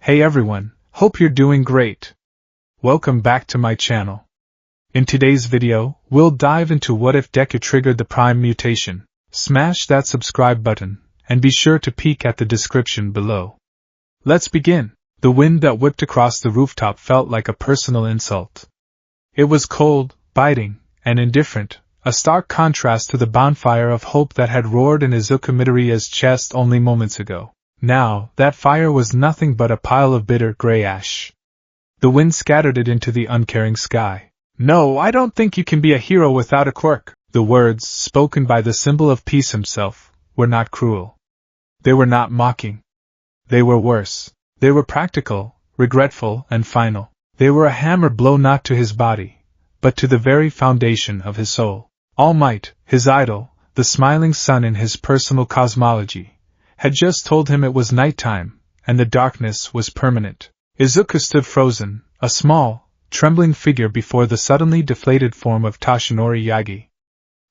Hey everyone, hope you're doing great. Welcome back to my channel. In today's video, we'll dive into what if Deku triggered the Prime Mutation. Smash that subscribe button, and be sure to peek at the description below. Let's begin. The wind that whipped across the rooftop felt like a personal insult. It was cold, biting, and indifferent, a stark contrast to the bonfire of hope that had roared in Izuku Midoriya's chest only moments ago. Now, that fire was nothing but a pile of bitter gray ash. The wind scattered it into the uncaring sky. No, I don't think you can be a hero without a quirk. The words, spoken by the symbol of peace himself, were not cruel. They were not mocking. They were worse. They were practical, regretful, and final. They were a hammer blow not to his body, but to the very foundation of his soul. All Might, his idol, the smiling sun in his personal cosmology, had just told him it was nighttime, and the darkness was permanent. Izuku stood frozen, a small, trembling figure before the suddenly deflated form of Toshinori Yagi.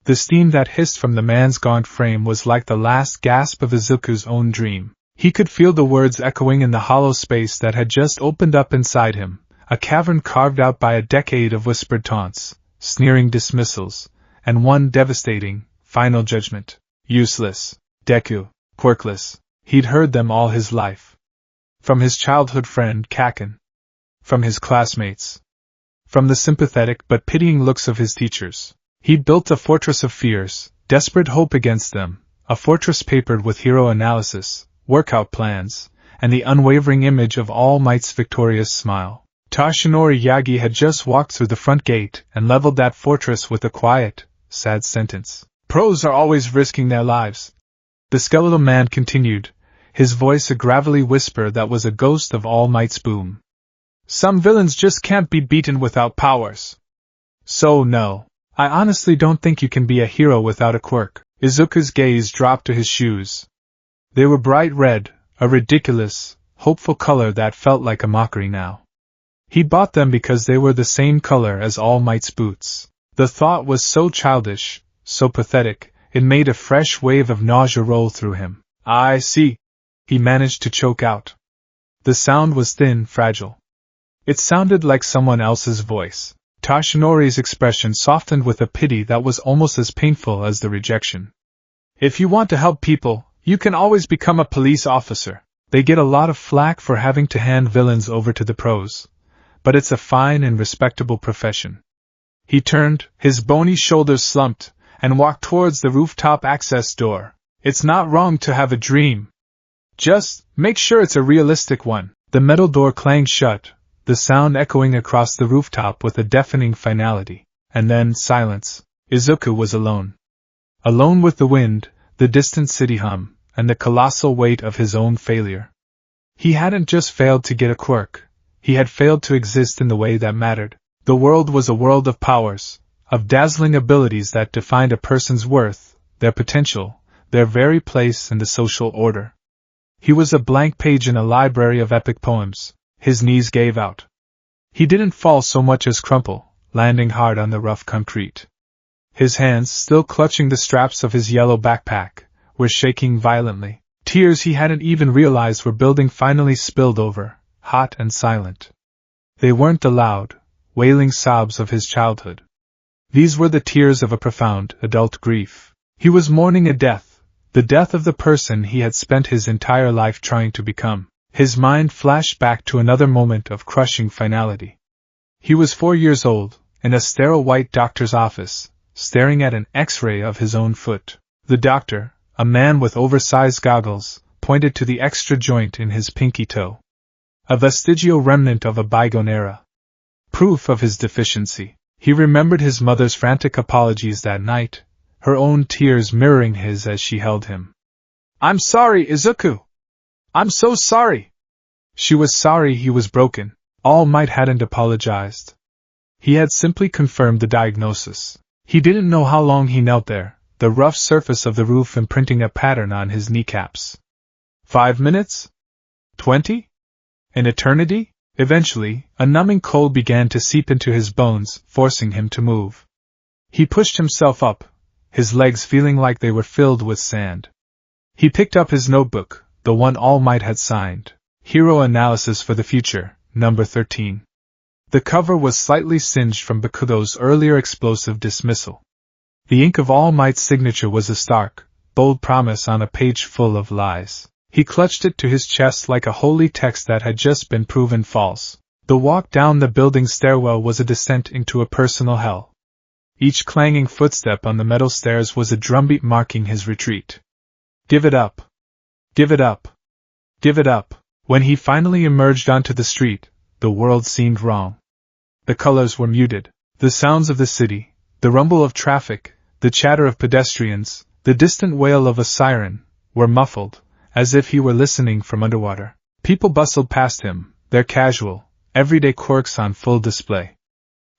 The steam that hissed from the man's gaunt frame was like the last gasp of Izuku's own dream. He could feel the words echoing in the hollow space that had just opened up inside him, a cavern carved out by a decade of whispered taunts, sneering dismissals, and one devastating, final judgment. Useless. Deku. Quirkless. He'd heard them all his life. From his childhood friend Kaken. From his classmates. From the sympathetic but pitying looks of his teachers. He'd built a fortress of fears, desperate hope against them, a fortress papered with hero analysis, workout plans, and the unwavering image of All Might's victorious smile. Toshinori Yagi had just walked through the front gate and leveled that fortress with a quiet, sad sentence. Pros are always risking their lives. The skeletal man continued, his voice a gravelly whisper that was a ghost of All Might's boom. Some villains just can't be beaten without powers. So no, I honestly don't think you can be a hero without a quirk. Izuku's gaze dropped to his shoes. They were bright red, a ridiculous, hopeful color that felt like a mockery now. He bought them because they were the same color as All Might's boots. The thought was so childish, so pathetic, it made a fresh wave of nausea roll through him. I see. He managed to choke out. The sound was thin, fragile. It sounded like someone else's voice. Toshinori's expression softened with a pity that was almost as painful as the rejection. If you want to help people, you can always become a police officer. They get a lot of flack for having to hand villains over to the pros. But it's a fine and respectable profession. He turned, his bony shoulders slumped, and walked towards the rooftop access door. It's not wrong to have a dream. Just make sure it's a realistic one. The metal door clanged shut, the sound echoing across the rooftop with a deafening finality. And then silence. Izuku was alone. Alone with the wind, the distant city hum, and the colossal weight of his own failure. He hadn't just failed to get a quirk. He had failed to exist in the way that mattered. The world was a world of powers, of dazzling abilities that defined a person's worth, their potential, their very place in the social order. He was a blank page in a library of epic poems. His knees gave out. He didn't fall so much as crumple, landing hard on the rough concrete. His hands, still clutching the straps of his yellow backpack, were shaking violently. Tears he hadn't even realized were building finally spilled over, hot and silent. They weren't the loud, wailing sobs of his childhood. These were the tears of a profound, adult grief. He was mourning a death, the death of the person he had spent his entire life trying to become. His mind flashed back to another moment of crushing finality. He was 4 years old, in a sterile white doctor's office, staring at an X-ray of his own foot. The doctor, a man with oversized goggles, pointed to the extra joint in his pinky toe. A vestigial remnant of a bygone era. Proof of his deficiency. He remembered his mother's frantic apologies that night, her own tears mirroring his as she held him. I'm sorry, Izuku! I'm so sorry! She was sorry he was broken. All Might hadn't apologized. He had simply confirmed the diagnosis. He didn't know how long he knelt there, the rough surface of the roof imprinting a pattern on his kneecaps. 5 minutes? 20? An eternity? Eventually, a numbing cold began to seep into his bones, forcing him to move. He pushed himself up, his legs feeling like they were filled with sand. He picked up his notebook, the one All Might had signed. Hero Analysis for the Future, number 13. The cover was slightly singed from Bakugo's earlier explosive dismissal. The ink of All Might's signature was a stark, bold promise on a page full of lies. He clutched it to his chest like a holy text that had just been proven false. The walk down the building stairwell was a descent into a personal hell. Each clanging footstep on the metal stairs was a drumbeat marking his retreat. Give it up. Give it up. Give it up. When he finally emerged onto the street, the world seemed wrong. The colors were muted. The sounds of the city, the rumble of traffic, the chatter of pedestrians, the distant wail of a siren, were muffled, as if he were listening from underwater. People bustled past him, their casual, everyday quirks on full display.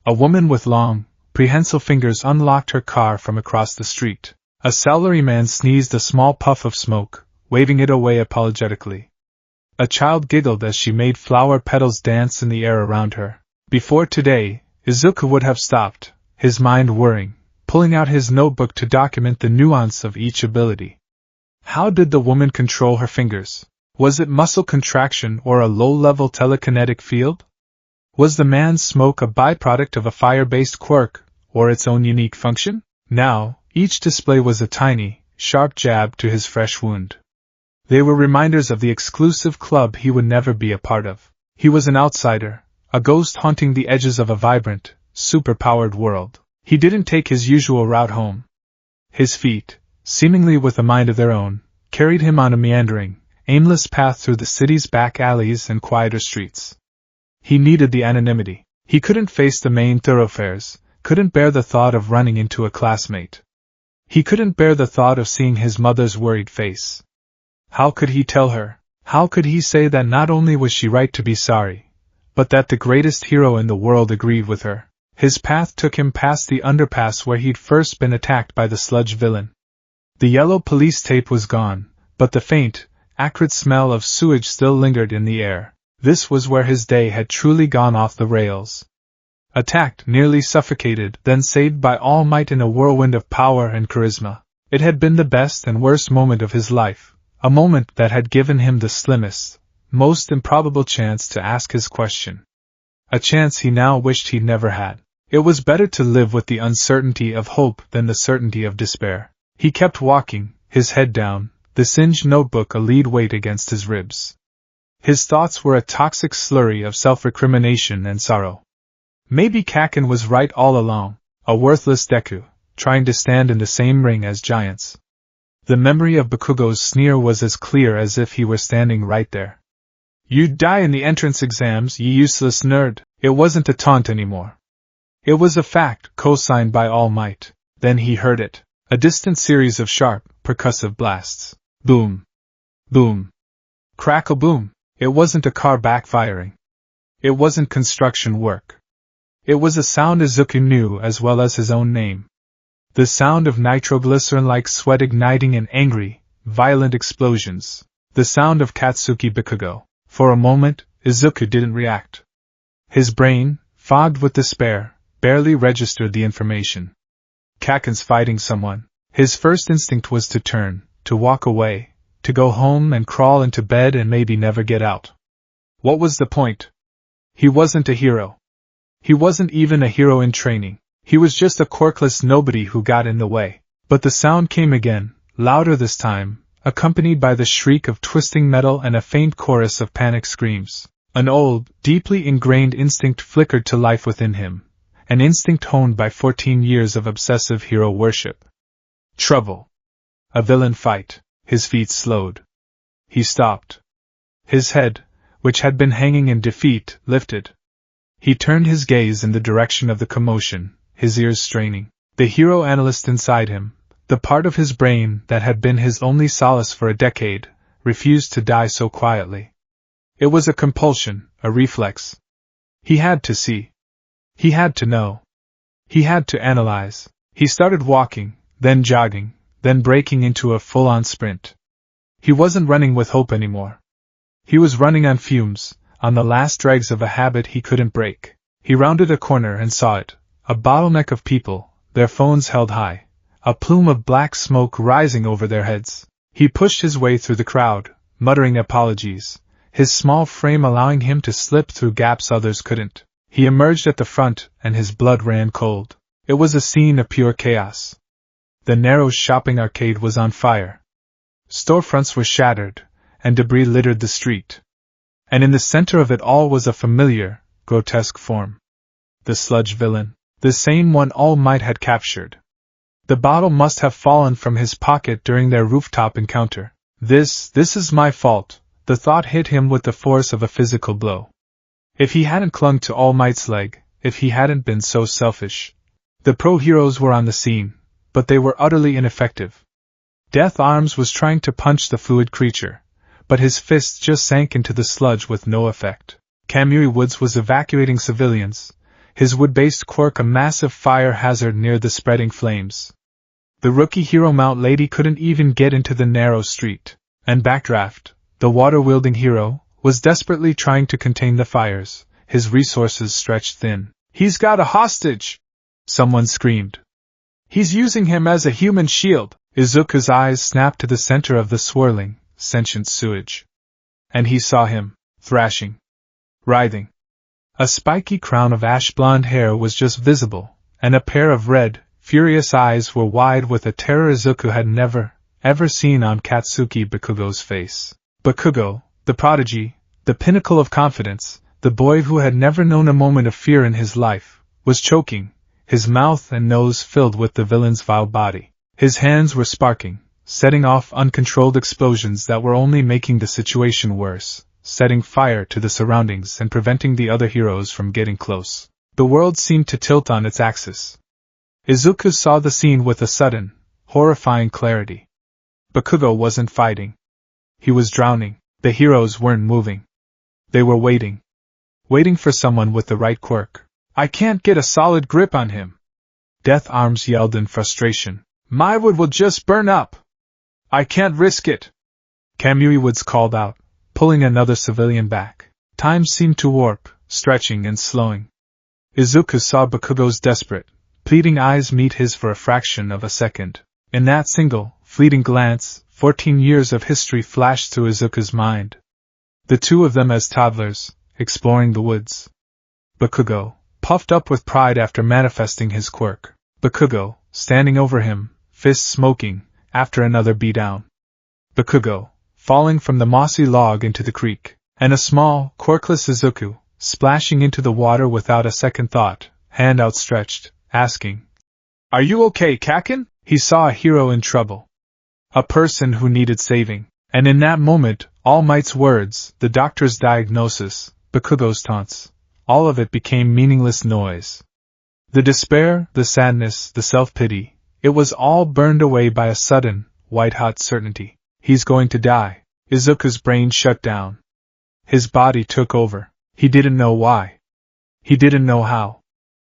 A woman with long, prehensile fingers unlocked her car from across the street. A salaryman sneezed a small puff of smoke, waving it away apologetically. A child giggled as she made flower petals dance in the air around her. Before today, Izuku would have stopped, his mind whirring, pulling out his notebook to document the nuance of each ability. How did the woman control her fingers? Was it muscle contraction or a low-level telekinetic field? Was the man's smoke a byproduct of a fire-based quirk, or its own unique function? Now, each display was a tiny, sharp jab to his fresh wound. They were reminders of the exclusive club he would never be a part of. He was an outsider, a ghost haunting the edges of a vibrant, super-powered world. He didn't take his usual route home. His feet, seemingly with a mind of their own, carried him on a meandering, aimless path through the city's back alleys and quieter streets. He needed the anonymity. He couldn't face the main thoroughfares, couldn't bear the thought of running into a classmate. He couldn't bear the thought of seeing his mother's worried face. How could he tell her? How could he say that not only was she right to be sorry, but that the greatest hero in the world agreed with her? His path took him past the underpass where he'd first been attacked by the sludge villain. The yellow police tape was gone, but the faint, acrid smell of sewage still lingered in the air. This was where his day had truly gone off the rails. Attacked, nearly suffocated, then saved by All Might in a whirlwind of power and charisma. It had been the best and worst moment of his life, a moment that had given him the slimmest, most improbable chance to ask his question. A chance he now wished he'd never had. It was better to live with the uncertainty of hope than the certainty of despair. He kept walking, his head down, the singed notebook a lead weight against his ribs. His thoughts were a toxic slurry of self-recrimination and sorrow. Maybe Kaken was right all along, a worthless Deku, trying to stand in the same ring as giants. The memory of Bakugo's sneer was as clear as if he were standing right there. "You'd die in the entrance exams, you useless nerd." It wasn't a taunt anymore. It was a fact, co-signed by All Might. Then he heard it, a distant series of sharp, percussive blasts. Boom. Boom. Crackle boom. It wasn't a car backfiring. It wasn't construction work. It was a sound Izuku knew as well as his own name. The sound of nitroglycerin-like sweat igniting in angry, violent explosions. The sound of Katsuki Bakugo. For a moment, Izuku didn't react. His brain, fogged with despair, barely registered the information. Kaken's fighting someone. His first instinct was to turn, to walk away, to go home and crawl into bed and maybe never get out. What was the point? He wasn't a hero. He wasn't even a hero in training. He was just a quirkless nobody who got in the way. But the sound came again, louder this time, accompanied by the shriek of twisting metal and a faint chorus of panic screams. An old, deeply ingrained instinct flickered to life within him, an instinct honed by 14 years of obsessive hero worship. Trouble. A villain fight. His feet slowed. He stopped. His head, which had been hanging in defeat, lifted. He turned his gaze in the direction of the commotion, his ears straining. The hero analyst inside him, the part of his brain that had been his only solace for a decade, refused to die so quietly. It was a compulsion, a reflex. He had to see. He had to know. He had to analyze. He started walking, then jogging, then breaking into a full-on sprint. He wasn't running with hope anymore. He was running on fumes, on the last dregs of a habit he couldn't break. He rounded a corner and saw it, a bottleneck of people, their phones held high, a plume of black smoke rising over their heads. He pushed his way through the crowd, muttering apologies, his small frame allowing him to slip through gaps others couldn't. He emerged at the front, and his blood ran cold. It was a scene of pure chaos. The narrow shopping arcade was on fire. Storefronts were shattered, and debris littered the street. And in the center of it all was a familiar, grotesque form. The sludge villain. The same one All Might had captured. The bottle must have fallen from his pocket during their rooftop encounter. This is my fault, the thought hit him with the force of a physical blow. If he hadn't clung to All Might's leg, if he hadn't been so selfish. The pro-heroes were on the scene, but they were utterly ineffective. Death Arms was trying to punch the fluid creature, but his fists just sank into the sludge with no effect. Kamui Woods was evacuating civilians, his wood-based quirk a massive fire hazard near the spreading flames. The rookie hero Mount Lady couldn't even get into the narrow street, and Backdraft, the water-wielding hero, was desperately trying to contain the fires, his resources stretched thin. "He's got a hostage!" someone screamed. "He's using him as a human shield." Izuku's eyes snapped to the center of the swirling, sentient sewage. And he saw him, thrashing, writhing. A spiky crown of ash-blonde hair was just visible, and a pair of red, furious eyes were wide with a terror Izuku had never, ever seen on Katsuki Bakugo's face. Bakugo, the prodigy, the pinnacle of confidence, the boy who had never known a moment of fear in his life, was choking, his mouth and nose filled with the villain's vile body. His hands were sparking, setting off uncontrolled explosions that were only making the situation worse, setting fire to the surroundings and preventing the other heroes from getting close. The world seemed to tilt on its axis. Izuku saw the scene with a sudden, horrifying clarity. Bakugo wasn't fighting. He was drowning. The heroes weren't moving. They were waiting. Waiting for someone with the right quirk. "I can't get a solid grip on him!" Death Arms yelled in frustration. "My wood will just burn up! I can't risk it!" Kamui Woods called out, pulling another civilian back. Time seemed to warp, stretching and slowing. Izuku saw Bakugo's desperate, pleading eyes meet his for a fraction of a second. In that single, fleeting glance, 14 years of history flashed through Izuku's mind. The two of them as toddlers, exploring the woods. Bakugo, puffed up with pride after manifesting his quirk. Bakugo, standing over him, fists smoking, after another beatdown. Bakugo, falling from the mossy log into the creek, and a small, quirkless Izuku, splashing into the water without a second thought, hand outstretched, asking, "Are you okay, Kakin?" He saw a hero in trouble. A person who needed saving. And in that moment, All Might's words, the doctor's diagnosis, Bakugo's taunts, all of it became meaningless noise. The despair, the sadness, the self-pity, it was all burned away by a sudden, white-hot certainty. He's going to die. Izuku's brain shut down. His body took over. He didn't know why. He didn't know how.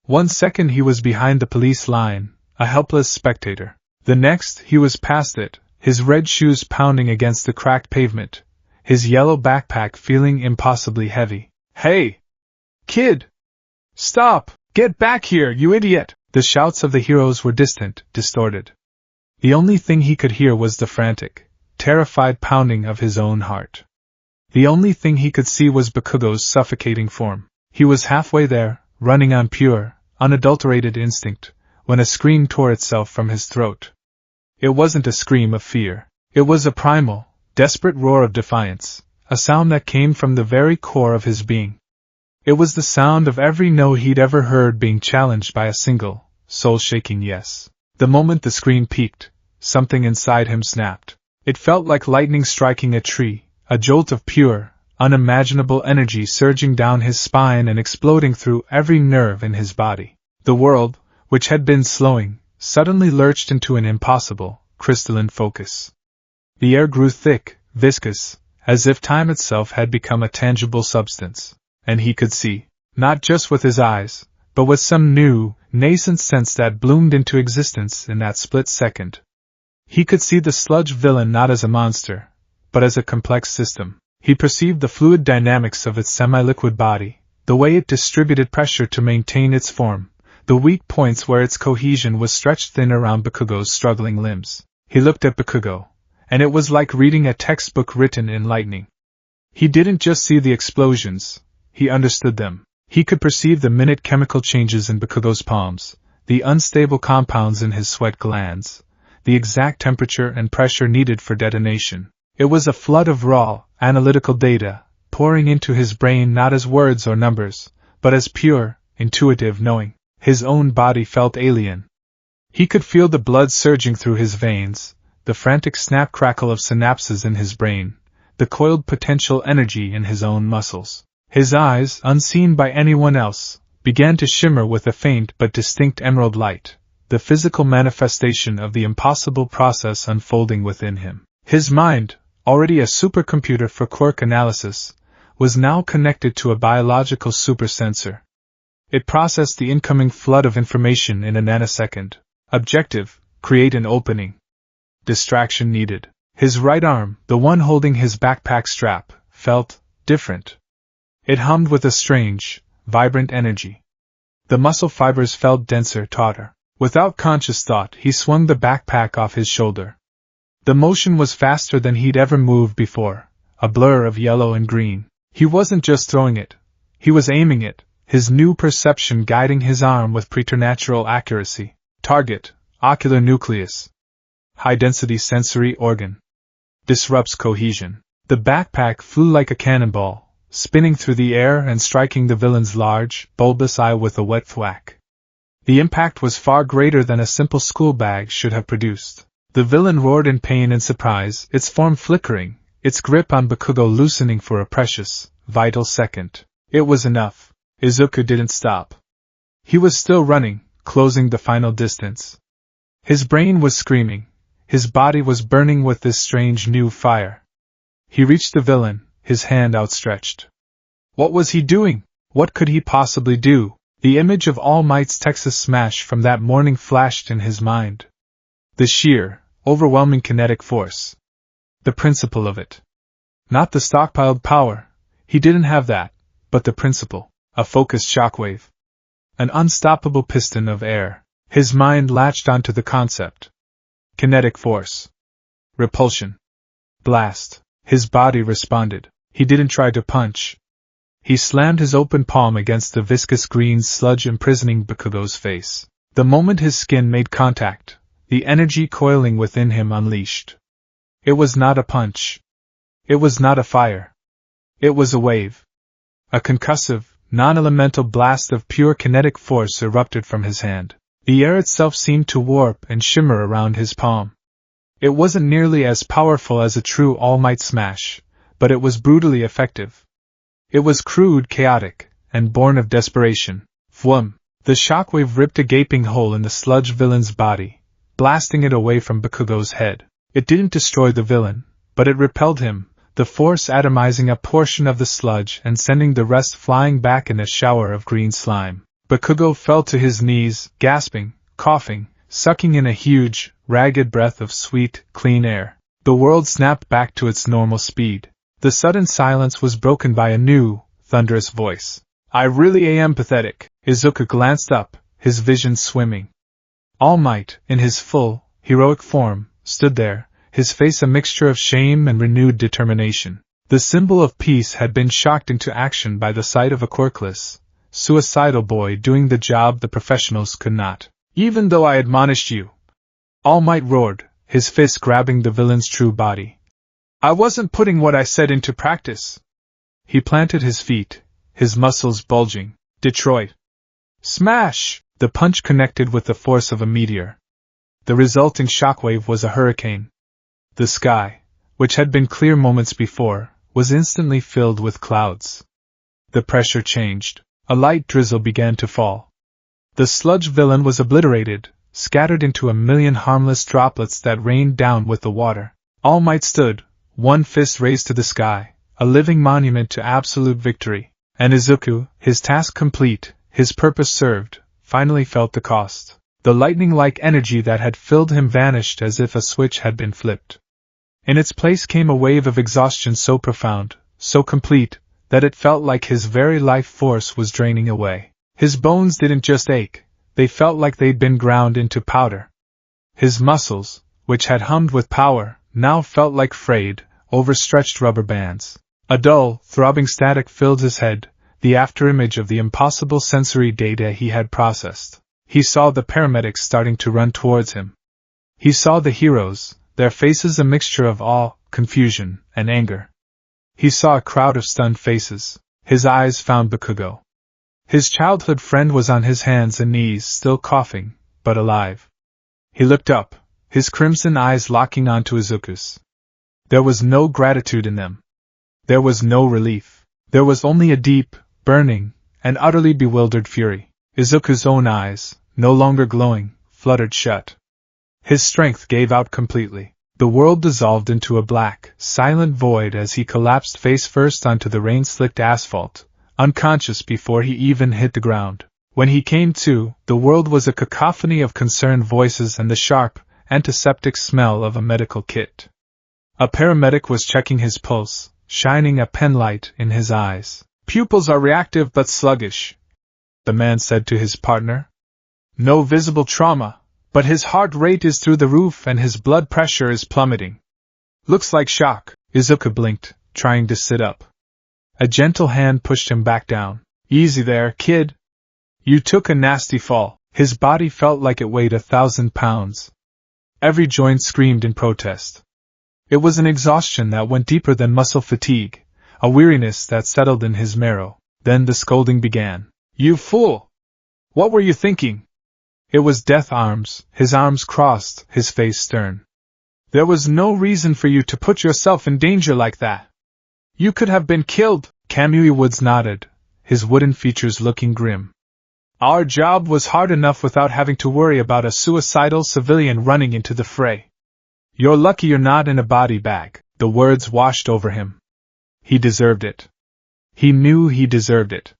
1 second he was behind the police line, a helpless spectator. The next he was past it, his red shoes pounding against the cracked pavement, his yellow backpack feeling impossibly heavy. "Hey! Kid! Stop! Get back here, you idiot!" The shouts of the heroes were distant, distorted. The only thing he could hear was the frantic, terrified pounding of his own heart. The only thing he could see was Bakugo's suffocating form. He was halfway there, running on pure, unadulterated instinct, when a scream tore itself from his throat. It wasn't a scream of fear. It was a primal, desperate roar of defiance, a sound that came from the very core of his being. It was the sound of every no he'd ever heard being challenged by a single, soul-shaking yes. The moment the scream peaked, something inside him snapped. It felt like lightning striking a tree, a jolt of pure, unimaginable energy surging down his spine and exploding through every nerve in his body. The world, which had been slowing, suddenly lurched into an impossible, crystalline focus. The air grew thick, viscous, as if time itself had become a tangible substance. And he could see, not just with his eyes, but with some new, nascent sense that bloomed into existence in that split second. He could see the sludge villain not as a monster, but as a complex system. He perceived the fluid dynamics of its semi-liquid body, the way it distributed pressure to maintain its form, the weak points where its cohesion was stretched thin around Bakugo's struggling limbs. He looked at Bakugo, and it was like reading a textbook written in lightning. He didn't just see the explosions, he understood them. He could perceive the minute chemical changes in Bakugo's palms, the unstable compounds in his sweat glands, the exact temperature and pressure needed for detonation. It was a flood of raw, analytical data, pouring into his brain not as words or numbers, but as pure, intuitive knowing. His own body felt alien. He could feel the blood surging through his veins, the frantic snap-crackle of synapses in his brain, the coiled potential energy in his own muscles. His eyes, unseen by anyone else, began to shimmer with a faint but distinct emerald light, the physical manifestation of the impossible process unfolding within him. His mind, already a supercomputer for quirk analysis, was now connected to a biological supersensor. It processed the incoming flood of information in a nanosecond. Objective: create an opening. Distraction needed. His right arm, the one holding his backpack strap, felt different. It hummed with a strange, vibrant energy. The muscle fibers felt denser, tauter. Without conscious thought, he swung the backpack off his shoulder. The motion was faster than he'd ever moved before, a blur of yellow and green. He wasn't just throwing it, he was aiming it, his new perception guiding his arm with preternatural accuracy. Target: ocular nucleus. High-density sensory organ. Disrupts cohesion. The backpack flew like a cannonball, spinning through the air and striking the villain's large, bulbous eye with a wet thwack. The impact was far greater than a simple school bag should have produced. The villain roared in pain and surprise, its form flickering, its grip on Bakugo loosening for a precious, vital second. It was enough. Izuku didn't stop. He was still running, closing the final distance. His brain was screaming. His body was burning with this strange new fire. He reached the villain, his hand outstretched. What was he doing? What could he possibly do? The image of All Might's Texas smash from that morning flashed in his mind. The sheer, overwhelming kinetic force. The principle of it. Not the stockpiled power. He didn't have that, but the principle. A focused shockwave. An unstoppable piston of air. His mind latched onto the concept. Kinetic force. Repulsion. Blast. His body responded. He didn't try to punch. He slammed his open palm against the viscous green sludge imprisoning Bakugo's face. The moment his skin made contact, the energy coiling within him unleashed. It was not a punch. It was not a fire. It was a wave. A concussive, non-elemental blast of pure kinetic force erupted from his hand. The air itself seemed to warp and shimmer around his palm. It wasn't nearly as powerful as a true all-might smash, but it was brutally effective. It was crude, chaotic, and born of desperation. Vwum! The shockwave ripped a gaping hole in the sludge villain's body, blasting it away from Bakugo's head. It didn't destroy the villain, but it repelled him, the force atomizing a portion of the sludge and sending the rest flying back in a shower of green slime. Bakugo fell to his knees, gasping, coughing, sucking in a huge, ragged breath of sweet, clean air. The world snapped back to its normal speed. The sudden silence was broken by a new, thunderous voice. I really am pathetic. Izuku glanced up, his vision swimming. All Might, in his full, heroic form, stood there, his face a mixture of shame and renewed determination. The symbol of peace had been shocked into action by the sight of a quirkless, suicidal boy doing the job the professionals could not. Even though I admonished you, All Might roared, his fist grabbing the villain's true body. I wasn't putting what I said into practice. He planted his feet, his muscles bulging. Detroit. Smash! The punch connected with the force of a meteor. The resulting shockwave was a hurricane. The sky, which had been clear moments before, was instantly filled with clouds. The pressure changed. A light drizzle began to fall. The sludge villain was obliterated, scattered into a million harmless droplets that rained down with the water. All Might stood, one fist raised to the sky, a living monument to absolute victory. And Izuku, his task complete, his purpose served, finally felt the cost. The lightning-like energy that had filled him vanished as if a switch had been flipped. In its place came a wave of exhaustion so profound, so complete, that it felt like his very life force was draining away. His bones didn't just ache, they felt like they'd been ground into powder. His muscles, which had hummed with power, now felt like frayed, overstretched rubber bands. A dull, throbbing static filled his head, the afterimage of the impossible sensory data he had processed. He saw the paramedics starting to run towards him. He saw the heroes, their faces a mixture of awe, confusion, and anger. He saw a crowd of stunned faces. His eyes found Bakugo. His childhood friend was on his hands and knees, still coughing, but alive. He looked up, his crimson eyes locking onto Izuku's. There was no gratitude in them. There was no relief. There was only a deep, burning, and utterly bewildered fury. Izuku's own eyes, no longer glowing, fluttered shut. His strength gave out completely. The world dissolved into a black, silent void as he collapsed face first onto the rain-slicked asphalt, unconscious before he even hit the ground. When he came to, the world was a cacophony of concerned voices and the sharp, antiseptic smell of a medical kit. A paramedic was checking his pulse, shining a penlight in his eyes. "Pupils are reactive but sluggish," the man said to his partner. "No visible trauma, but his heart rate is through the roof and his blood pressure is plummeting. Looks like shock." Izuku blinked, trying to sit up. A gentle hand pushed him back down. "Easy there, kid. You took a nasty fall." His body felt like it weighed 1,000 pounds. Every joint screamed in protest. It was an exhaustion that went deeper than muscle fatigue, a weariness that settled in his marrow. Then the scolding began. "You fool! What were you thinking?" It was Death Arms, his arms crossed, his face stern. "There was no reason for you to put yourself in danger like that. You could have been killed." Kamui Woods nodded, his wooden features looking grim. "Our job was hard enough without having to worry about a suicidal civilian running into the fray. You're lucky you're not in a body bag." The words washed over him. He deserved it. He knew he deserved it.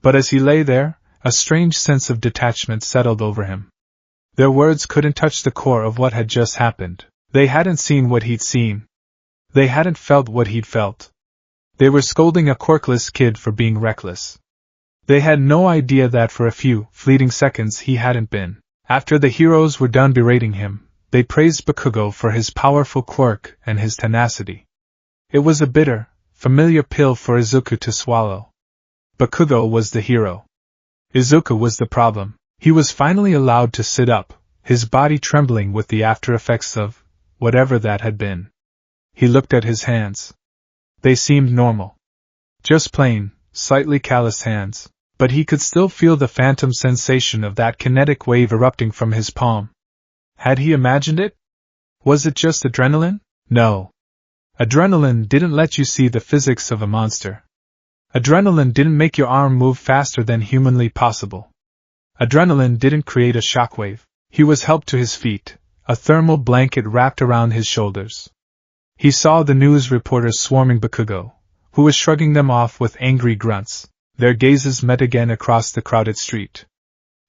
But as he lay there, a strange sense of detachment settled over him. Their words couldn't touch the core of what had just happened. They hadn't seen what he'd seen. They hadn't felt what he'd felt. They were scolding a quirkless kid for being reckless. They had no idea that for a few fleeting seconds he hadn't been. After the heroes were done berating him, they praised Bakugo for his powerful quirk and his tenacity. It was a bitter, familiar pill for Izuku to swallow. Bakugo was the hero. Izuku was the problem. He was finally allowed to sit up, his body trembling with the after-effects of whatever that had been. He looked at his hands. They seemed normal. Just plain, slightly calloused hands, but he could still feel the phantom sensation of that kinetic wave erupting from his palm. Had he imagined it? Was it just adrenaline? No. Adrenaline didn't let you see the physics of a monster. Adrenaline didn't make your arm move faster than humanly possible. Adrenaline didn't create a shockwave. He was helped to his feet, a thermal blanket wrapped around his shoulders. He saw the news reporters swarming Bakugo, who was shrugging them off with angry grunts. Their gazes met again across the crowded street.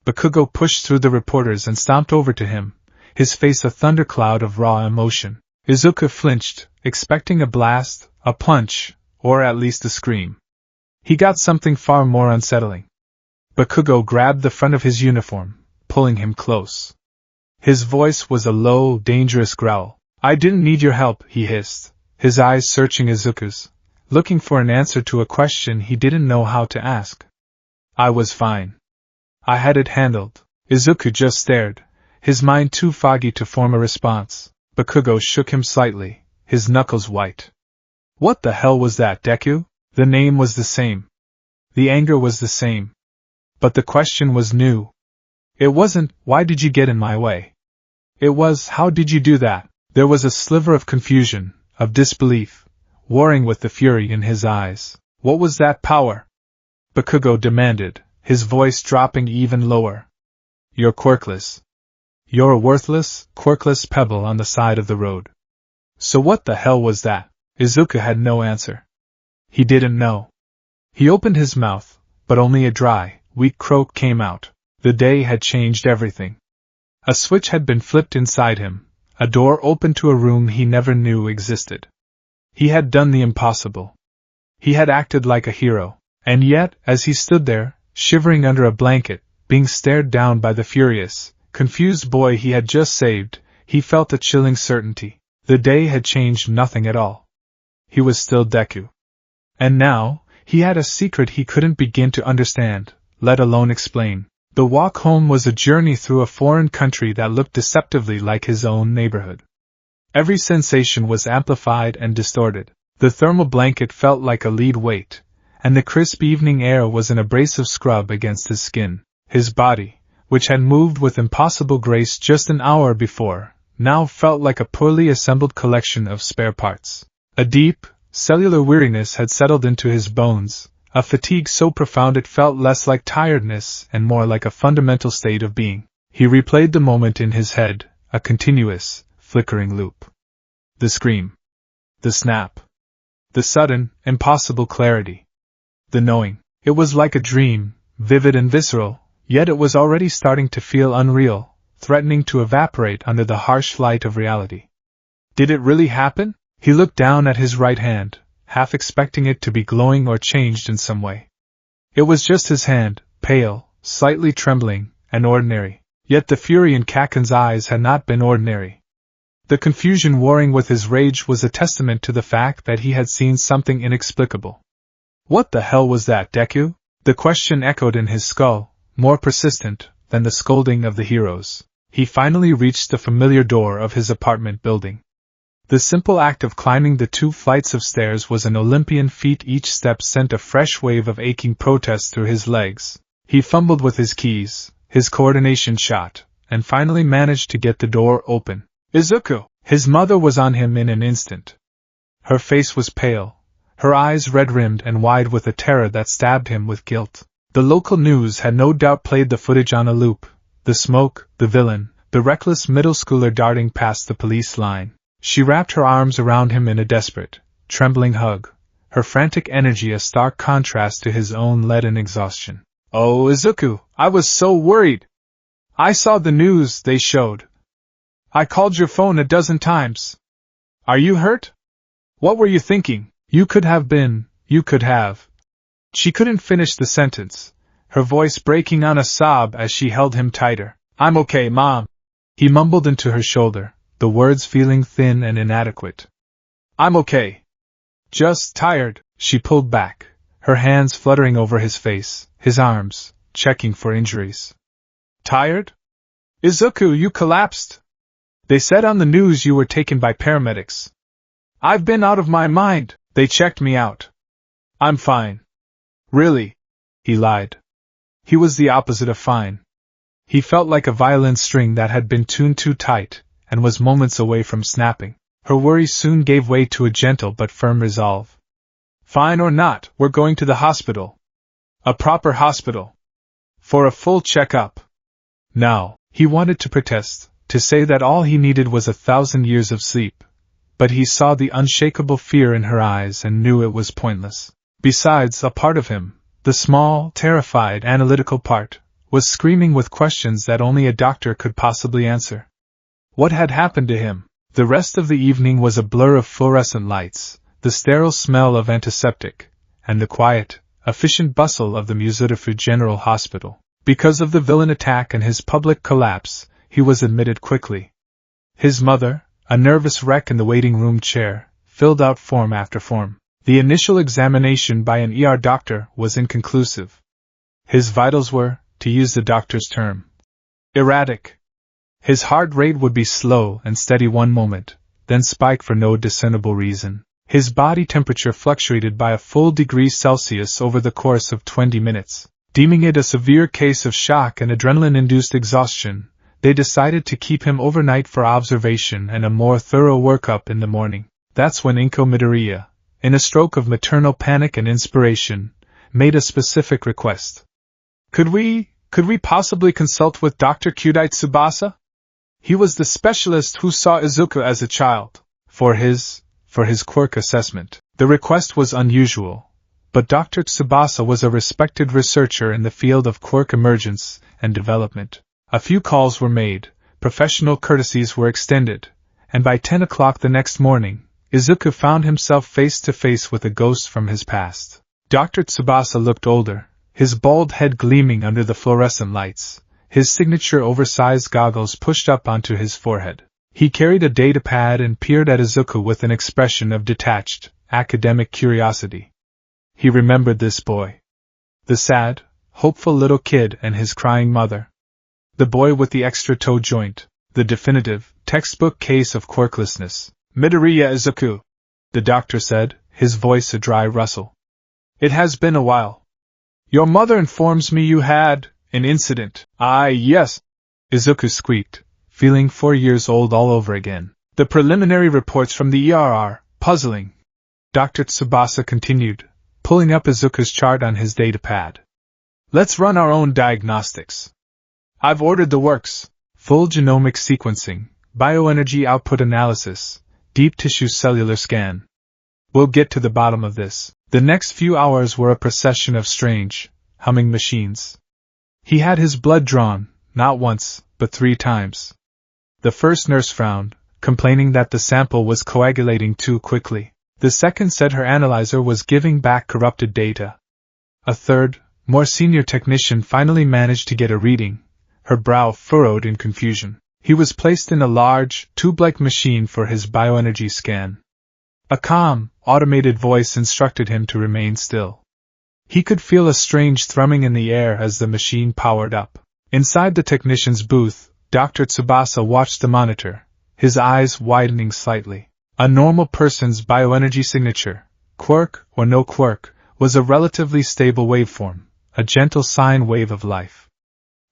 Bakugo pushed through the reporters and stomped over to him, his face a thundercloud of raw emotion. Izuku flinched, expecting a blast, a punch, or at least a scream. He got something far more unsettling. Bakugo grabbed the front of his uniform, pulling him close. His voice was a low, dangerous growl. "I didn't need your help," he hissed, his eyes searching Izuku's, looking for an answer to a question he didn't know how to ask. "I was fine. I had it handled." Izuku just stared, his mind too foggy to form a response. Bakugo shook him slightly, his knuckles white. "What the hell was that, Deku?" The name was the same. The anger was the same. But the question was new. It wasn't, "Why did you get in my way?" It was, "How did you do that?" There was a sliver of confusion, of disbelief, warring with the fury in his eyes. "What was that power?" Bakugo demanded, his voice dropping even lower. "You're quirkless. You're a worthless, quirkless pebble on the side of the road." So what the hell was that? Izuku had no answer. He didn't know. He opened his mouth, but only a dry, weak croak came out. The day had changed everything. A switch had been flipped inside him, a door opened to a room he never knew existed. He had done the impossible. He had acted like a hero, and yet, as he stood there, shivering under a blanket, being stared down by the furious, confused boy he had just saved, he felt a chilling certainty. The day had changed nothing at all. He was still Deku. And now, he had a secret he couldn't begin to understand, let alone explain. The walk home was a journey through a foreign country that looked deceptively like his own neighborhood. Every sensation was amplified and distorted. The thermal blanket felt like a lead weight, and the crisp evening air was an abrasive scrub against his skin. His body, which had moved with impossible grace just an hour before, now felt like a poorly assembled collection of spare parts. A deep, cellular weariness had settled into his bones, a fatigue so profound it felt less like tiredness and more like a fundamental state of being. He replayed the moment in his head, a continuous, flickering loop. The scream. The snap. The sudden, impossible clarity. The knowing. It was like a dream, vivid and visceral, yet it was already starting to feel unreal, threatening to evaporate under the harsh light of reality. Did it really happen? He looked down at his right hand, half expecting it to be glowing or changed in some way. It was just his hand, pale, slightly trembling, and ordinary. Yet the fury in Kakin's eyes had not been ordinary. The confusion warring with his rage was a testament to the fact that he had seen something inexplicable. What the hell was that, Deku? The question echoed in his skull, more persistent than the scolding of the heroes. He finally reached the familiar door of his apartment building. The simple act of climbing the 2 flights of stairs was an Olympian feat. Each step sent a fresh wave of aching protest through his legs. He fumbled with his keys, his coordination shot, and finally managed to get the door open. Izuku! His mother was on him in an instant. Her face was pale, her eyes red-rimmed and wide with a terror that stabbed him with guilt. The local news had no doubt played the footage on a loop. The smoke, the villain, the reckless middle schooler darting past the police line. She wrapped her arms around him in a desperate, trembling hug, her frantic energy a stark contrast to his own leaden exhaustion. Oh, Izuku, I was so worried. I saw the news they showed. I called your phone a dozen times. Are you hurt? What were you thinking? You could have. She couldn't finish the sentence, her voice breaking on a sob as she held him tighter. I'm okay, Mom. He mumbled into her shoulder, the words feeling thin and inadequate. I'm okay. Just tired. She pulled back, her hands fluttering over his face, his arms, checking for injuries. Tired? Izuku, you collapsed. They said on the news you were taken by paramedics. I've been out of my mind. They checked me out. I'm fine. Really? He lied. He was the opposite of fine. He felt like a violin string that had been tuned too tight, and was moments away from snapping. Her worry soon gave way to a gentle but firm resolve. Fine or not, we're going to the hospital. A proper hospital. For a full checkup. Now, he wanted to protest, to say that all he needed was 1,000 years of sleep. But he saw the unshakable fear in her eyes and knew it was pointless. Besides, a part of him, the small, terrified, analytical part, was screaming with questions that only a doctor could possibly answer. What had happened to him? The rest of the evening was a blur of fluorescent lights, the sterile smell of antiseptic, and the quiet, efficient bustle of the Mutation General Hospital. Because of the villain attack and his public collapse, he was admitted quickly. His mother, a nervous wreck in the waiting room chair, filled out form after form. The initial examination by an ER doctor was inconclusive. His vitals were, to use the doctor's term, erratic. His heart rate would be slow and steady one moment, then spike for no discernible reason. His body temperature fluctuated by a full degree Celsius over the course of 20 minutes. Deeming it a severe case of shock and adrenaline-induced exhaustion, they decided to keep him overnight for observation and a more thorough workup in the morning. That's when Inko Midoriya, in a stroke of maternal panic and inspiration, made a specific request. Could we possibly consult with Dr. Kyudai Tsubasa? He was the specialist who saw Izuku as a child, for his quirk assessment. The request was unusual, but Dr. Tsubasa was a respected researcher in the field of quirk emergence and development. A few calls were made, professional courtesies were extended, and by 10 o'clock the next morning, Izuku found himself face to face with a ghost from his past. Dr. Tsubasa looked older, his bald head gleaming under the fluorescent lights, his signature oversized goggles pushed up onto his forehead. He carried a datapad and peered at Izuku with an expression of detached, academic curiosity. He remembered this boy. The sad, hopeful little kid and his crying mother. The boy with the extra toe joint, the definitive, textbook case of quirklessness. Midoriya Izuku, the doctor said, his voice a dry rustle. It has been a while. Your mother informs me you had an incident. Yes, Izuku squeaked, feeling 4 years old all over again. The preliminary reports from the ER are puzzling. Dr. Tsubasa continued, pulling up Izuku's chart on his datapad. Let's run our own diagnostics. I've ordered the works: full genomic sequencing, bioenergy output analysis, deep tissue cellular scan. We'll get to the bottom of this. The next few hours were a procession of strange, humming machines. He had his blood drawn, not once, but 3 times. The first nurse frowned, complaining that the sample was coagulating too quickly. The second said her analyzer was giving back corrupted data. A third, more senior technician finally managed to get a reading, her brow furrowed in confusion. He was placed in a large, tube-like machine for his bioenergy scan. A calm, automated voice instructed him to remain still. He could feel a strange thrumming in the air as the machine powered up. Inside the technician's booth, Dr. Tsubasa watched the monitor, his eyes widening slightly. A normal person's bioenergy signature, quirk or no quirk, was a relatively stable waveform, a gentle sine wave of life.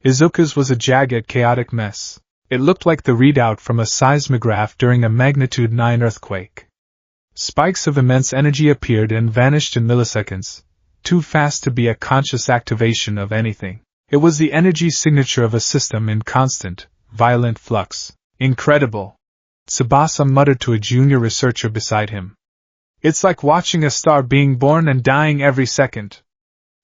Izuku's was a jagged, chaotic mess. It looked like the readout from a seismograph during a magnitude 9 earthquake. Spikes of immense energy appeared and vanished in milliseconds, too fast to be a conscious activation of anything. It was the energy signature of a system in constant, violent flux. Incredible! Tsubasa muttered to a junior researcher beside him. It's like watching a star being born and dying every second.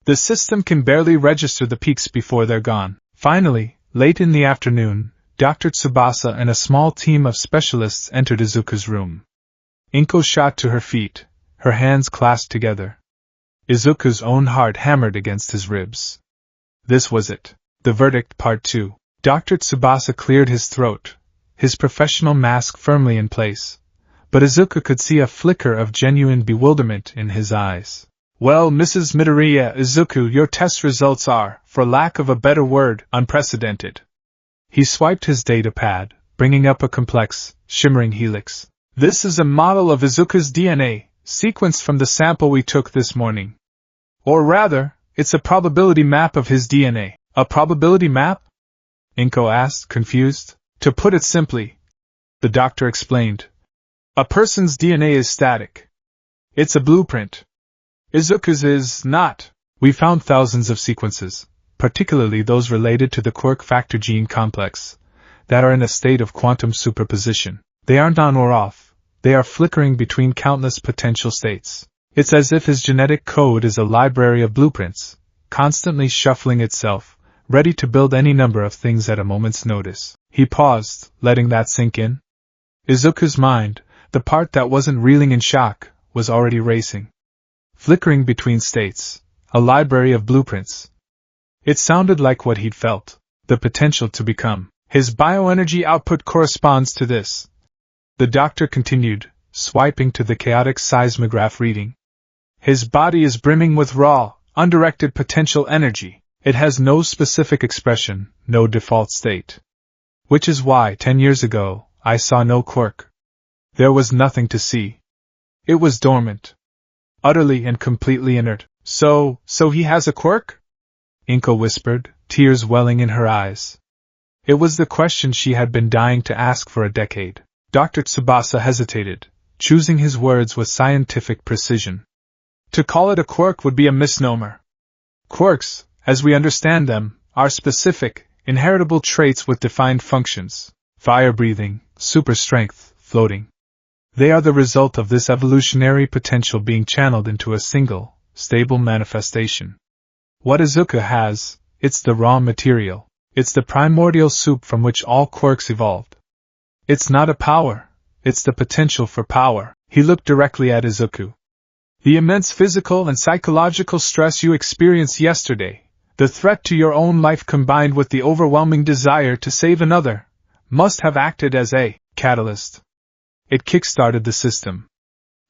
The system can barely register the peaks before they're gone. Finally, late in the afternoon, Dr. Tsubasa and a small team of specialists entered Izuku's room. Inko shot to her feet, her hands clasped together. Izuku's own heart hammered against his ribs. This was it. The verdict, Part 2. Dr. Tsubasa cleared his throat, his professional mask firmly in place, but Izuku could see a flicker of genuine bewilderment in his eyes. Well, Mrs. Midoriya Izuku, your test results are, for lack of a better word, unprecedented. He swiped his datapad, bringing up a complex, shimmering helix. This is a model of Izuku's DNA, sequenced from the sample we took this morning. Or rather, it's a probability map of his DNA. A probability map? Inko asked, confused. To put it simply, the doctor explained, a person's DNA is static. It's a blueprint. Izuku's is not. We found thousands of sequences, particularly those related to the quirk factor gene complex, that are in a state of quantum superposition. They aren't on or off. They are flickering between countless potential states. It's as if his genetic code is a library of blueprints, constantly shuffling itself, ready to build any number of things at a moment's notice. He paused, letting that sink in. Izuku's mind, the part that wasn't reeling in shock, was already racing. Flickering between states, a library of blueprints. It sounded like what he'd felt, the potential to become. His bioenergy output corresponds to this. The doctor continued, swiping to the chaotic seismograph reading. His body is brimming with raw, undirected potential energy. It has no specific expression, no default state. Which is why 10 years ago, I saw no quirk. There was nothing to see. It was dormant. Utterly and completely inert. So he has a quirk? Inko whispered, tears welling in her eyes. It was the question she had been dying to ask for a decade. Dr. Tsubasa hesitated, choosing his words with scientific precision. To call it a quirk would be a misnomer. Quirks, as we understand them, are specific, inheritable traits with defined functions. Fire-breathing, super-strength, floating. They are the result of this evolutionary potential being channeled into a single, stable manifestation. What Izuku has, it's the raw material. It's the primordial soup from which all quirks evolved. It's not a power, it's the potential for power. He looked directly at Izuku. The immense physical and psychological stress you experienced yesterday, the threat to your own life combined with the overwhelming desire to save another, must have acted as a catalyst. It kick-started the system.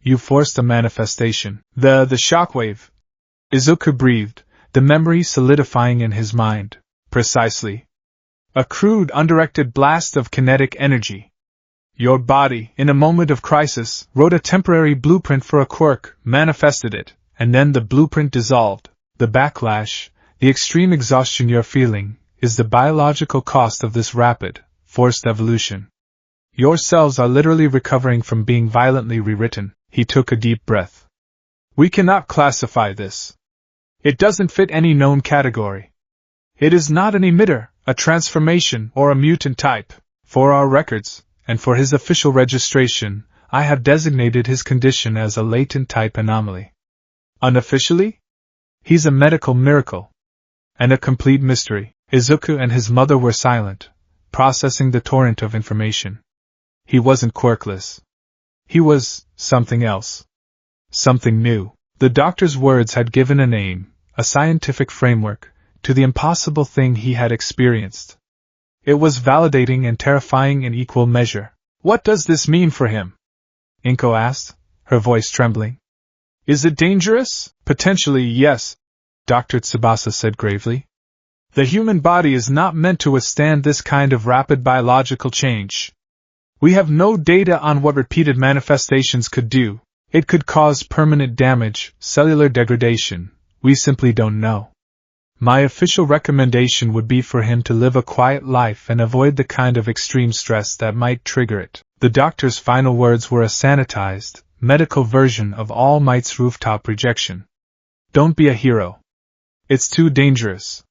You forced a manifestation. The shockwave. Izuku breathed, the memory solidifying in his mind. Precisely. A crude, undirected blast of kinetic energy. Your body, in a moment of crisis, wrote a temporary blueprint for a quirk, manifested it, and then the blueprint dissolved. The backlash, the extreme exhaustion you're feeling, is the biological cost of this rapid, forced evolution. Your cells are literally recovering from being violently rewritten. He took a deep breath. We cannot classify this. It doesn't fit any known category. It is not an emitter, a transformation, or a mutant type. For our records, and for his official registration, I have designated his condition as a latent type anomaly. Unofficially? He's a medical miracle. And a complete mystery. Izuku and his mother were silent, processing the torrent of information. He wasn't quirkless. He was something else. Something new. The doctor's words had given a name, a scientific framework, to the impossible thing he had experienced. It was validating and terrifying in equal measure. What does this mean for him? Inko asked, her voice trembling. Is it dangerous? Potentially, yes, Dr. Tsubasa said gravely. The human body is not meant to withstand this kind of rapid biological change. We have no data on what repeated manifestations could do. It could cause permanent damage, cellular degradation. We simply don't know. My official recommendation would be for him to live a quiet life and avoid the kind of extreme stress that might trigger it. The doctor's final words were a sanitized, medical version of All Might's rooftop rejection. Don't be a hero. It's too dangerous.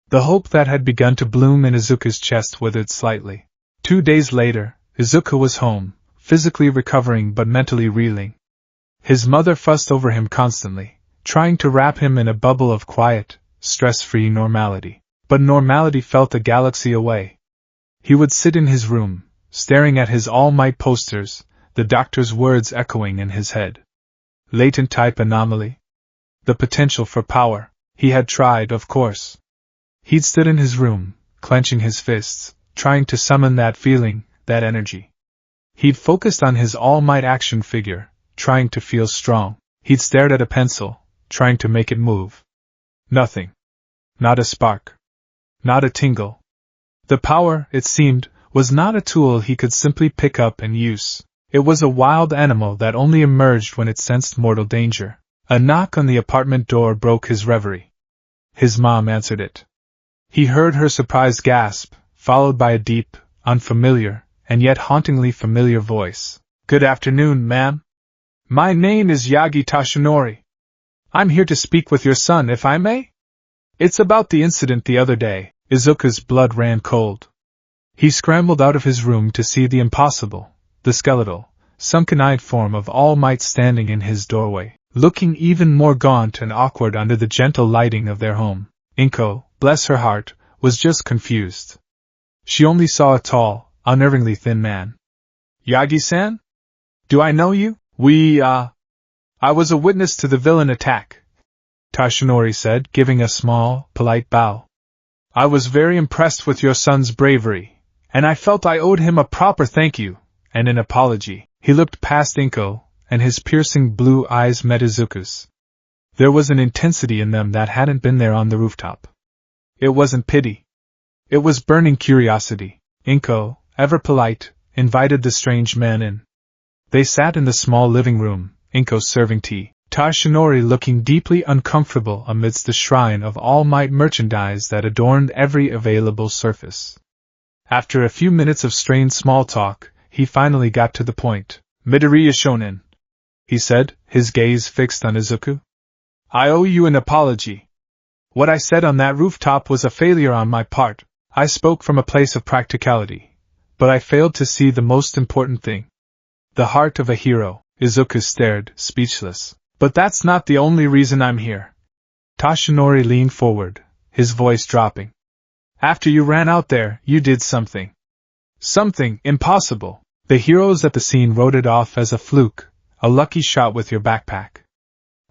The hope that had begun to bloom in Izuku's chest withered slightly. 2 days later, Izuku was home, physically recovering but mentally reeling. His mother fussed over him constantly, trying to wrap him in a bubble of quiet, stress-free normality. But normality felt a galaxy away. He would sit in his room, staring at his All Might posters, the doctor's words echoing in his head. Latent type anomaly. The potential for power. He had tried, of course. He'd stood in his room, clenching his fists, trying to summon that feeling, that energy. He'd focused on his All Might action figure, trying to feel strong. He'd stared at a pencil, trying to make it move. Nothing. Not a spark. Not a tingle. The power, it seemed, was not a tool he could simply pick up and use. It was a wild animal that only emerged when it sensed mortal danger. A knock on the apartment door broke his reverie. His mom answered it. He heard her surprised gasp, followed by a deep, unfamiliar, and yet hauntingly familiar voice. Good afternoon, ma'am. My name is Yagi Tashinori. I'm here to speak with your son, if I may? It's about the incident the other day. Izuku's blood ran cold. He scrambled out of his room to see the impossible, the skeletal, sunken-eyed form of All Might standing in his doorway, looking even more gaunt and awkward under the gentle lighting of their home. Inko, bless her heart, was just confused. She only saw a tall, unnervingly thin man. Yagi-san? Do I know you? I was a witness to the villain attack, Tashinori said, giving a small, polite bow. I was very impressed with your son's bravery, and I felt I owed him a proper thank you, and an apology. He looked past Inko, and his piercing blue eyes met Izuku's. There was an intensity in them that hadn't been there on the rooftop. It wasn't pity. It was burning curiosity. Inko, ever polite, invited the strange man in. They sat in the small living room, Inko serving tea, Tashinori looking deeply uncomfortable amidst the shrine of All Might merchandise that adorned every available surface. After a few minutes of strained small talk, he finally got to the point. Midoriya Shonin, he said, his gaze fixed on Izuku. I owe you an apology. What I said on that rooftop was a failure on my part. I spoke from a place of practicality, but I failed to see the most important thing. The heart of a hero. Izuku stared, speechless. But that's not the only reason I'm here. Tashinori leaned forward, his voice dropping. After you ran out there, you did something. Something impossible. The heroes at the scene wrote it off as a fluke, a lucky shot with your backpack.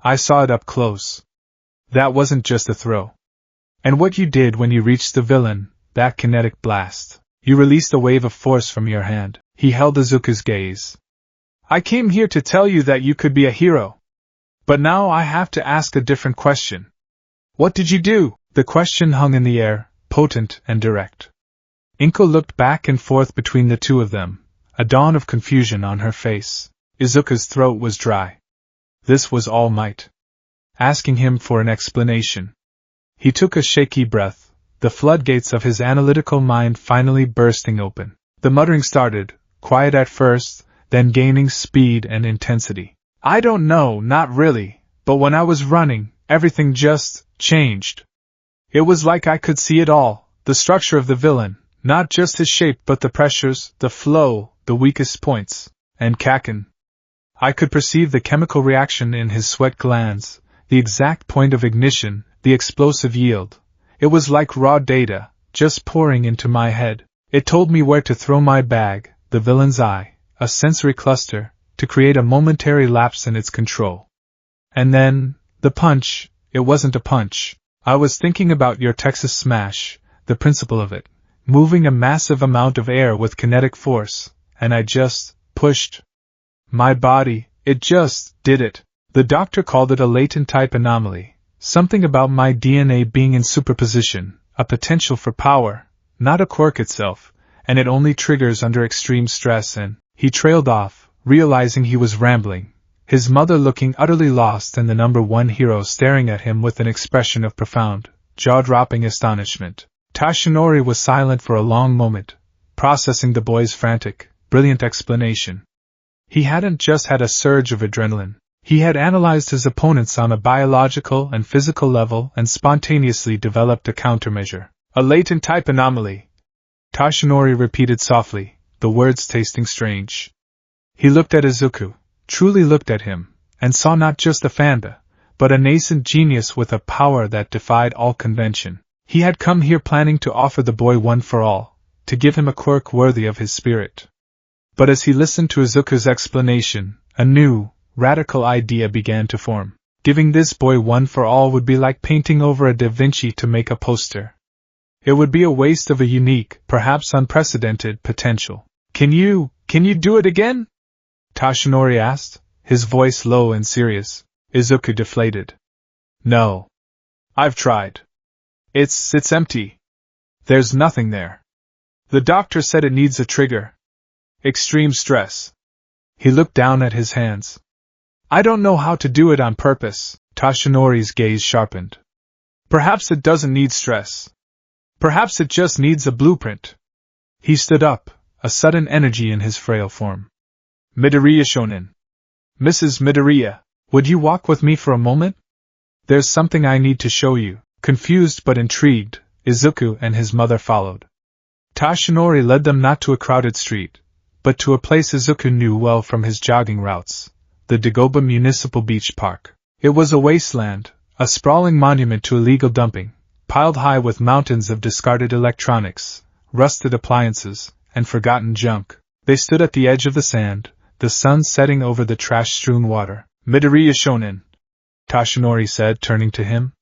I saw it up close. That wasn't just a throw. And what you did when you reached the villain, that kinetic blast. You released a wave of force from your hand. He held Izuku's gaze. I came here to tell you that you could be a hero. But now I have to ask a different question. What did you do? The question hung in the air, potent and direct. Inko looked back and forth between the two of them, a dawn of confusion on her face. Izuku's throat was dry. This was All Might, asking him for an explanation. He took a shaky breath, the floodgates of his analytical mind finally bursting open. The muttering started, quiet at first, then gaining speed and intensity. I don't know, not really, but when I was running, everything just changed. It was like I could see it all, the structure of the villain, not just his shape but the pressures, the flow, the weakest points, and Kaken. I could perceive the chemical reaction in his sweat glands, the exact point of ignition, the explosive yield. It was like raw data, just pouring into my head. It told me where to throw my bag, the villain's eye, a sensory cluster, to create a momentary lapse in its control. And then, the punch, it wasn't a punch. I was thinking about your Texas smash, the principle of it, moving a massive amount of air with kinetic force, and I just pushed. My body, it just did it. The doctor called it a latent type anomaly, something about my DNA being in superposition, a potential for power, not a quirk itself, and it only triggers under extreme stress and, he trailed off, realizing he was rambling, his mother looking utterly lost and the number one hero staring at him with an expression of profound, jaw-dropping astonishment. Tashinori was silent for a long moment, processing the boy's frantic, brilliant explanation. He hadn't just had a surge of adrenaline. He had analyzed his opponents on a biological and physical level and spontaneously developed a countermeasure. A latent type anomaly. Tashinori repeated softly, the words tasting strange. He looked at Izuku, truly looked at him, and saw not just a Fanda, but a nascent genius with a power that defied all convention. He had come here planning to offer the boy one for all, to give him a quirk worthy of his spirit. But as he listened to Izuku's explanation, a new, radical idea began to form. Giving this boy one for all would be like painting over a Da Vinci to make a poster. It would be a waste of a unique, perhaps unprecedented, potential. Can you do it again? Tashinori asked, his voice low and serious. Izuku deflated. No. I've tried. It's empty. There's nothing there. The doctor said it needs a trigger. Extreme stress. He looked down at his hands. I don't know how to do it on purpose. Tashinori's gaze sharpened. Perhaps it doesn't need stress. Perhaps it just needs a blueprint. He stood up, a sudden energy in his frail form. Midoriya Shonin. Mrs. Midoriya, would you walk with me for a moment? There's something I need to show you. Confused but intrigued, Izuku and his mother followed. Tashinori led them not to a crowded street, but to a place Izuku knew well from his jogging routes, the Dagoba Municipal Beach Park. It was a wasteland, a sprawling monument to illegal dumping, piled high with mountains of discarded electronics, rusted appliances, and forgotten junk. They stood at the edge of the sand, the sun setting over the trash-strewn water. Midoriya Shonin, Tashinori said, turning to him.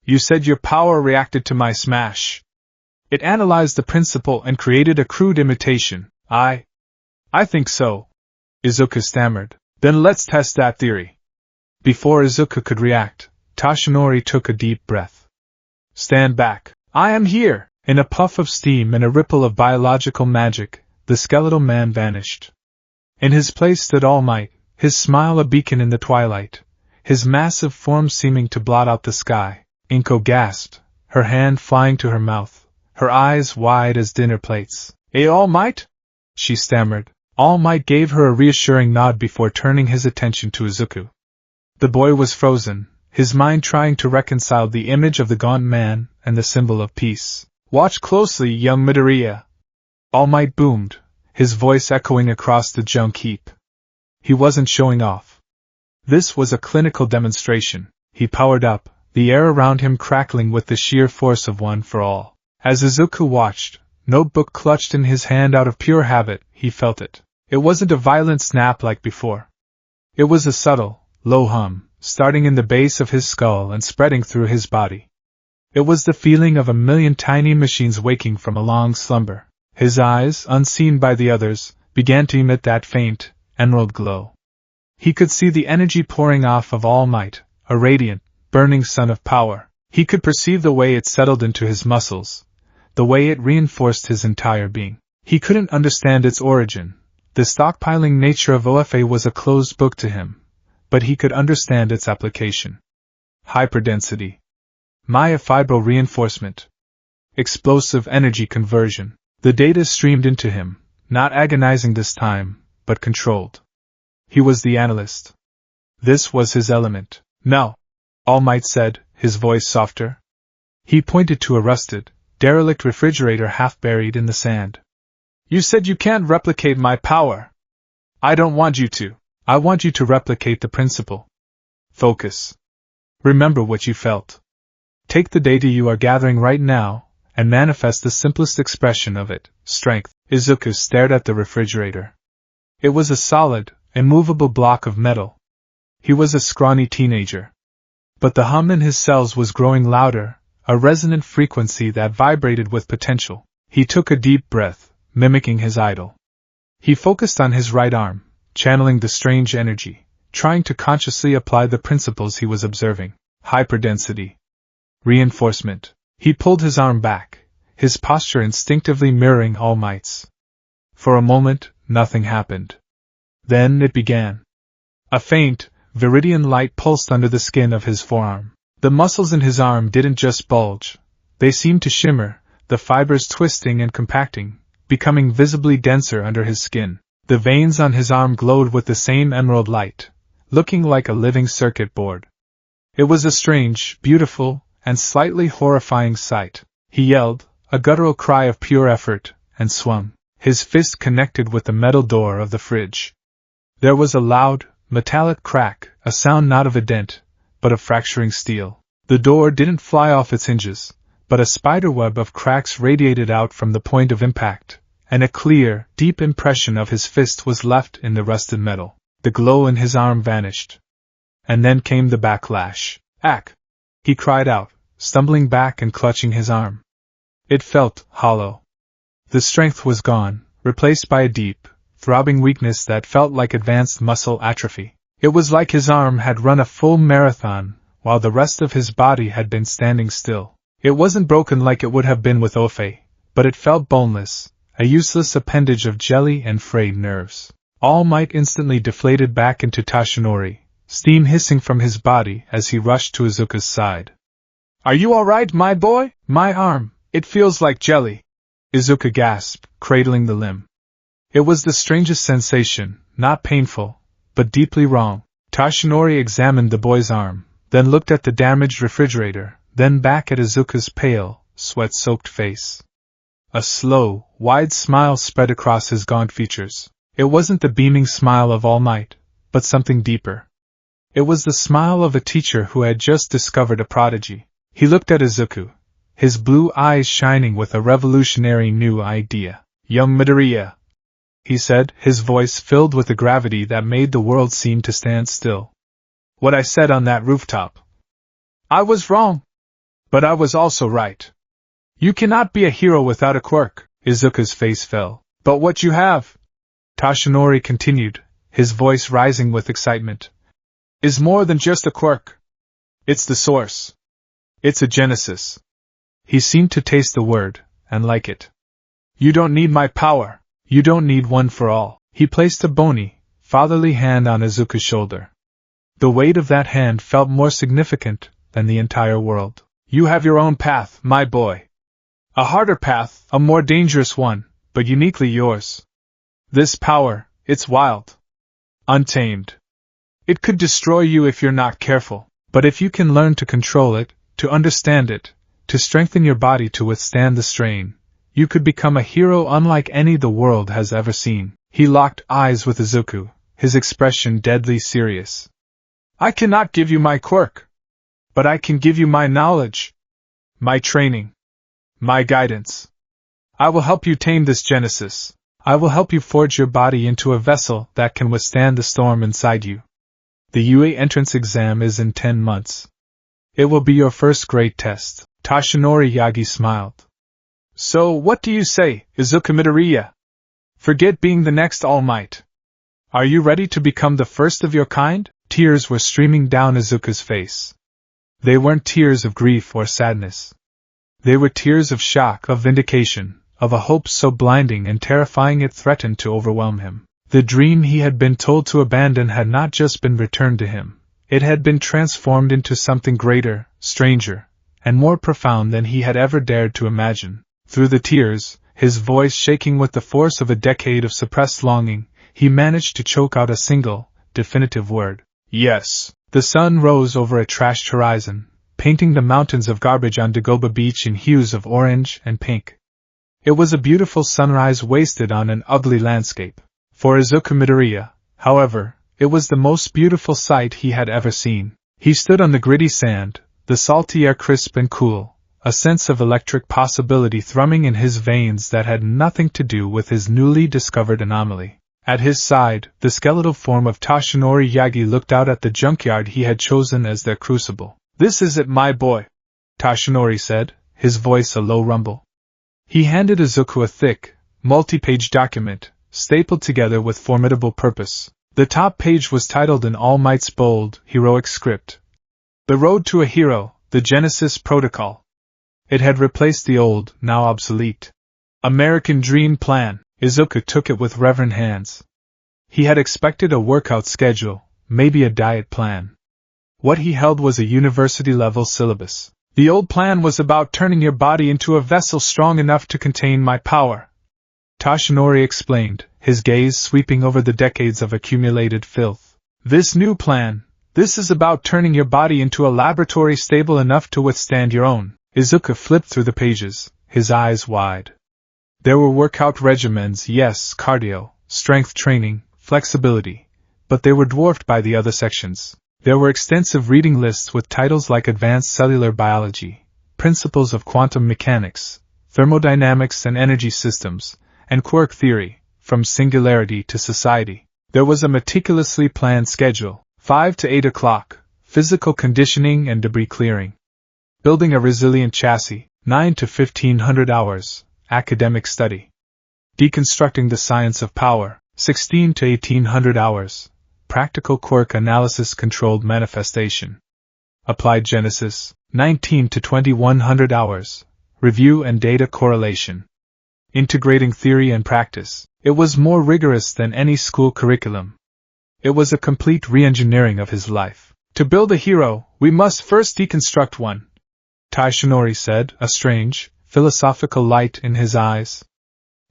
You said your power reacted to my smash. It analyzed the principle and created a crude imitation. I think so, Izuku stammered. Then let's test that theory. Before Izuku could react, Tashinori took a deep breath. Stand back. I am here. In a puff of steam and a ripple of biological magic, the skeletal man vanished. In his place stood All Might, his smile a beacon in the twilight, his massive form seeming to blot out the sky. Inko gasped, her hand flying to her mouth, her eyes wide as dinner plates. All Might? She stammered. All Might gave her a reassuring nod before turning his attention to Izuku. The boy was frozen, his mind trying to reconcile the image of the gaunt man and the symbol of peace. Watch closely, young Midoriya. All Might boomed, his voice echoing across the junk heap. He wasn't showing off. This was a clinical demonstration. He powered up, the air around him crackling with the sheer force of one for all. As Izuku watched, notebook clutched in his hand out of pure habit, he felt it. It wasn't a violent snap like before. It was a subtle, low hum, starting in the base of his skull and spreading through his body. It was the feeling of a million tiny machines waking from a long slumber. His eyes, unseen by the others, began to emit that faint, emerald glow. He could see the energy pouring off of All Might, a radiant, burning sun of power. He could perceive the way it settled into his muscles, the way it reinforced his entire being. He couldn't understand its origin. The stockpiling nature of OFA was a closed book to him, but he could understand its application. Hyperdensity. Myofibro reinforcement. Explosive energy conversion. The data streamed into him, not agonizing this time, but controlled. He was the analyst. This was his element. No, All Might said, his voice softer. He pointed to a rusted, derelict refrigerator half buried in the sand. You said you can't replicate my power. I don't want you to. I want you to replicate the principle. Focus. Remember what you felt. Take the data you are gathering right now, and manifest the simplest expression of it, strength. Izuku stared at the refrigerator. It was a solid, immovable block of metal. He was a scrawny teenager. But the hum in his cells was growing louder, a resonant frequency that vibrated with potential. He took a deep breath, mimicking his idol. He focused on his right arm, channeling the strange energy, trying to consciously apply the principles he was observing. Hyperdensity. Reinforcement. He pulled his arm back, his posture instinctively mirroring All Might's. For a moment, nothing happened. Then it began. A faint, viridian light pulsed under the skin of his forearm. The muscles in his arm didn't just bulge, they seemed to shimmer, the fibers twisting and compacting, becoming visibly denser under his skin. The veins on his arm glowed with the same emerald light, looking like a living circuit board. It was a strange, beautiful, and slightly horrifying sight. He yelled, a guttural cry of pure effort, and swung. His fist connected with the metal door of the fridge. There was a loud, metallic crack, a sound not of a dent, but of fracturing steel. The door didn't fly off its hinges, but a spiderweb of cracks radiated out from the point of impact, and a clear, deep impression of his fist was left in the rusted metal. The glow in his arm vanished. And then came the backlash. Ack! He cried out, stumbling back and clutching his arm. It felt hollow. The strength was gone, replaced by a deep, throbbing weakness that felt like advanced muscle atrophy. It was like his arm had run a full marathon, while the rest of his body had been standing still. It wasn't broken like it would have been with Ofe, but it felt boneless, a useless appendage of jelly and frayed nerves. All Might instantly deflated back into Tashinori, steam hissing from his body as he rushed to Izuku's side. Are you alright, my boy? My arm, it feels like jelly. Izuku gasped, cradling the limb. It was the strangest sensation, not painful, but deeply wrong. Tashinori examined the boy's arm, then looked at the damaged refrigerator, then back at Izuku's pale, sweat-soaked face. A slow, wide smile spread across his gaunt features. It wasn't the beaming smile of All Might, but something deeper. It was the smile of a teacher who had just discovered a prodigy. He looked at Izuku, his blue eyes shining with a revolutionary new idea. Young Midoriya, he said, his voice filled with a gravity that made the world seem to stand still. What I said on that rooftop. I was wrong. But I was also right. You cannot be a hero without a quirk. Izuku's face fell. But what you have, Tashinori continued, his voice rising with excitement, is more than just a quirk. It's the source. It's a genesis. He seemed to taste the word, and like it. You don't need my power. You don't need one for all. He placed a bony, fatherly hand on Izuku's shoulder. The weight of that hand felt more significant than the entire world. You have your own path, my boy. A harder path, a more dangerous one, but uniquely yours. This power, it's wild. Untamed. It could destroy you if you're not careful, but if you can learn to control it, to understand it, to strengthen your body to withstand the strain, you could become a hero unlike any the world has ever seen. He locked eyes with Izuku, his expression deadly serious. I cannot give you my quirk. But I can give you my knowledge, my training, my guidance. I will help you tame this genesis. I will help you forge your body into a vessel that can withstand the storm inside you. The UA entrance exam is in 10 months. It will be your first great test. Tashinori Yagi smiled. So what do you say, Izuku Midoriya? Forget being the next All Might. Are you ready to become the first of your kind? Tears were streaming down Izuku's face. They weren't tears of grief or sadness. They were tears of shock, of vindication, of a hope so blinding and terrifying it threatened to overwhelm him. The dream he had been told to abandon had not just been returned to him. It had been transformed into something greater, stranger, and more profound than he had ever dared to imagine. Through the tears, his voice shaking with the force of a decade of suppressed longing, he managed to choke out a single, definitive word. Yes. The sun rose over a trashed horizon, painting the mountains of garbage on Dagoba Beach in hues of orange and pink. It was a beautiful sunrise wasted on an ugly landscape. For Izuku Midoriya, however, it was the most beautiful sight he had ever seen. He stood on the gritty sand, the salty air crisp and cool, a sense of electric possibility thrumming in his veins that had nothing to do with his newly discovered anomaly. At his side, the skeletal form of Toshinori Yagi looked out at the junkyard he had chosen as their crucible. "This is it, my boy," Toshinori said, his voice a low rumble. He handed Izuku a thick, multi-page document, stapled together with formidable purpose. The top page was titled in All Might's bold, heroic script, "The Road to a Hero, the Genesis Protocol." It had replaced the old, now obsolete, American Dream Plan. Izuku took it with reverent hands. He had expected a workout schedule, maybe a diet plan. What he held was a university-level syllabus. "The old plan was about turning your body into a vessel strong enough to contain my power," Toshinori explained, his gaze sweeping over the decades of accumulated filth. "This new plan, this is about turning your body into a laboratory stable enough to withstand your own." Izuku flipped through the pages, his eyes wide. There were workout regimens, yes, cardio, strength training, flexibility, but they were dwarfed by the other sections. There were extensive reading lists with titles like Advanced Cellular Biology, Principles of Quantum Mechanics, Thermodynamics and Energy Systems, and Quark Theory, From Singularity to Society. There was a meticulously planned schedule, 5 to 8 o'clock, physical conditioning and debris clearing. Building a resilient chassis, 9 to 1500 hours. Academic study. Deconstructing the science of power, 16 to 1800 hours. Practical quark analysis controlled manifestation. Applied genesis, 19 to 2100 hours. Review and data correlation. Integrating theory and practice. It was more rigorous than any school curriculum. It was a complete re-engineering of his life. "To build a hero, we must first deconstruct one," Toshinori said, a strange, philosophical light in his eyes.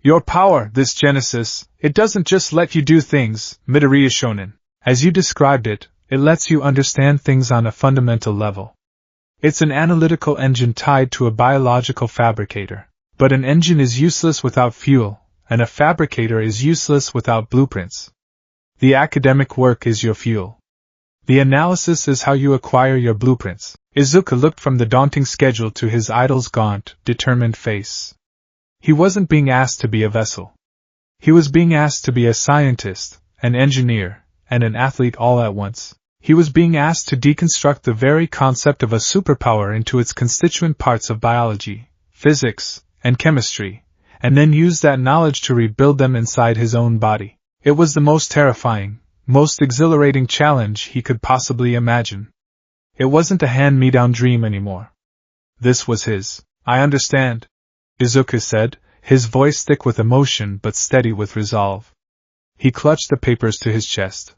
"Your power, this Genesis, it doesn't just let you do things, Midoriya Shonen. As you described it, it lets you understand things on a fundamental level. It's an analytical engine tied to a biological fabricator. But an engine is useless without fuel, and a fabricator is useless without blueprints. The academic work is your fuel. The analysis is how you acquire your blueprints." Izuku looked from the daunting schedule to his idol's gaunt, determined face. He wasn't being asked to be a vessel. He was being asked to be a scientist, an engineer, and an athlete all at once. He was being asked to deconstruct the very concept of a superpower into its constituent parts of biology, physics, and chemistry, and then use that knowledge to rebuild them inside his own body. It was the most terrifying, most exhilarating challenge he could possibly imagine. It wasn't a hand-me-down dream anymore. This was his. "I understand," Izuku said, his voice thick with emotion but steady with resolve. He clutched the papers to his chest.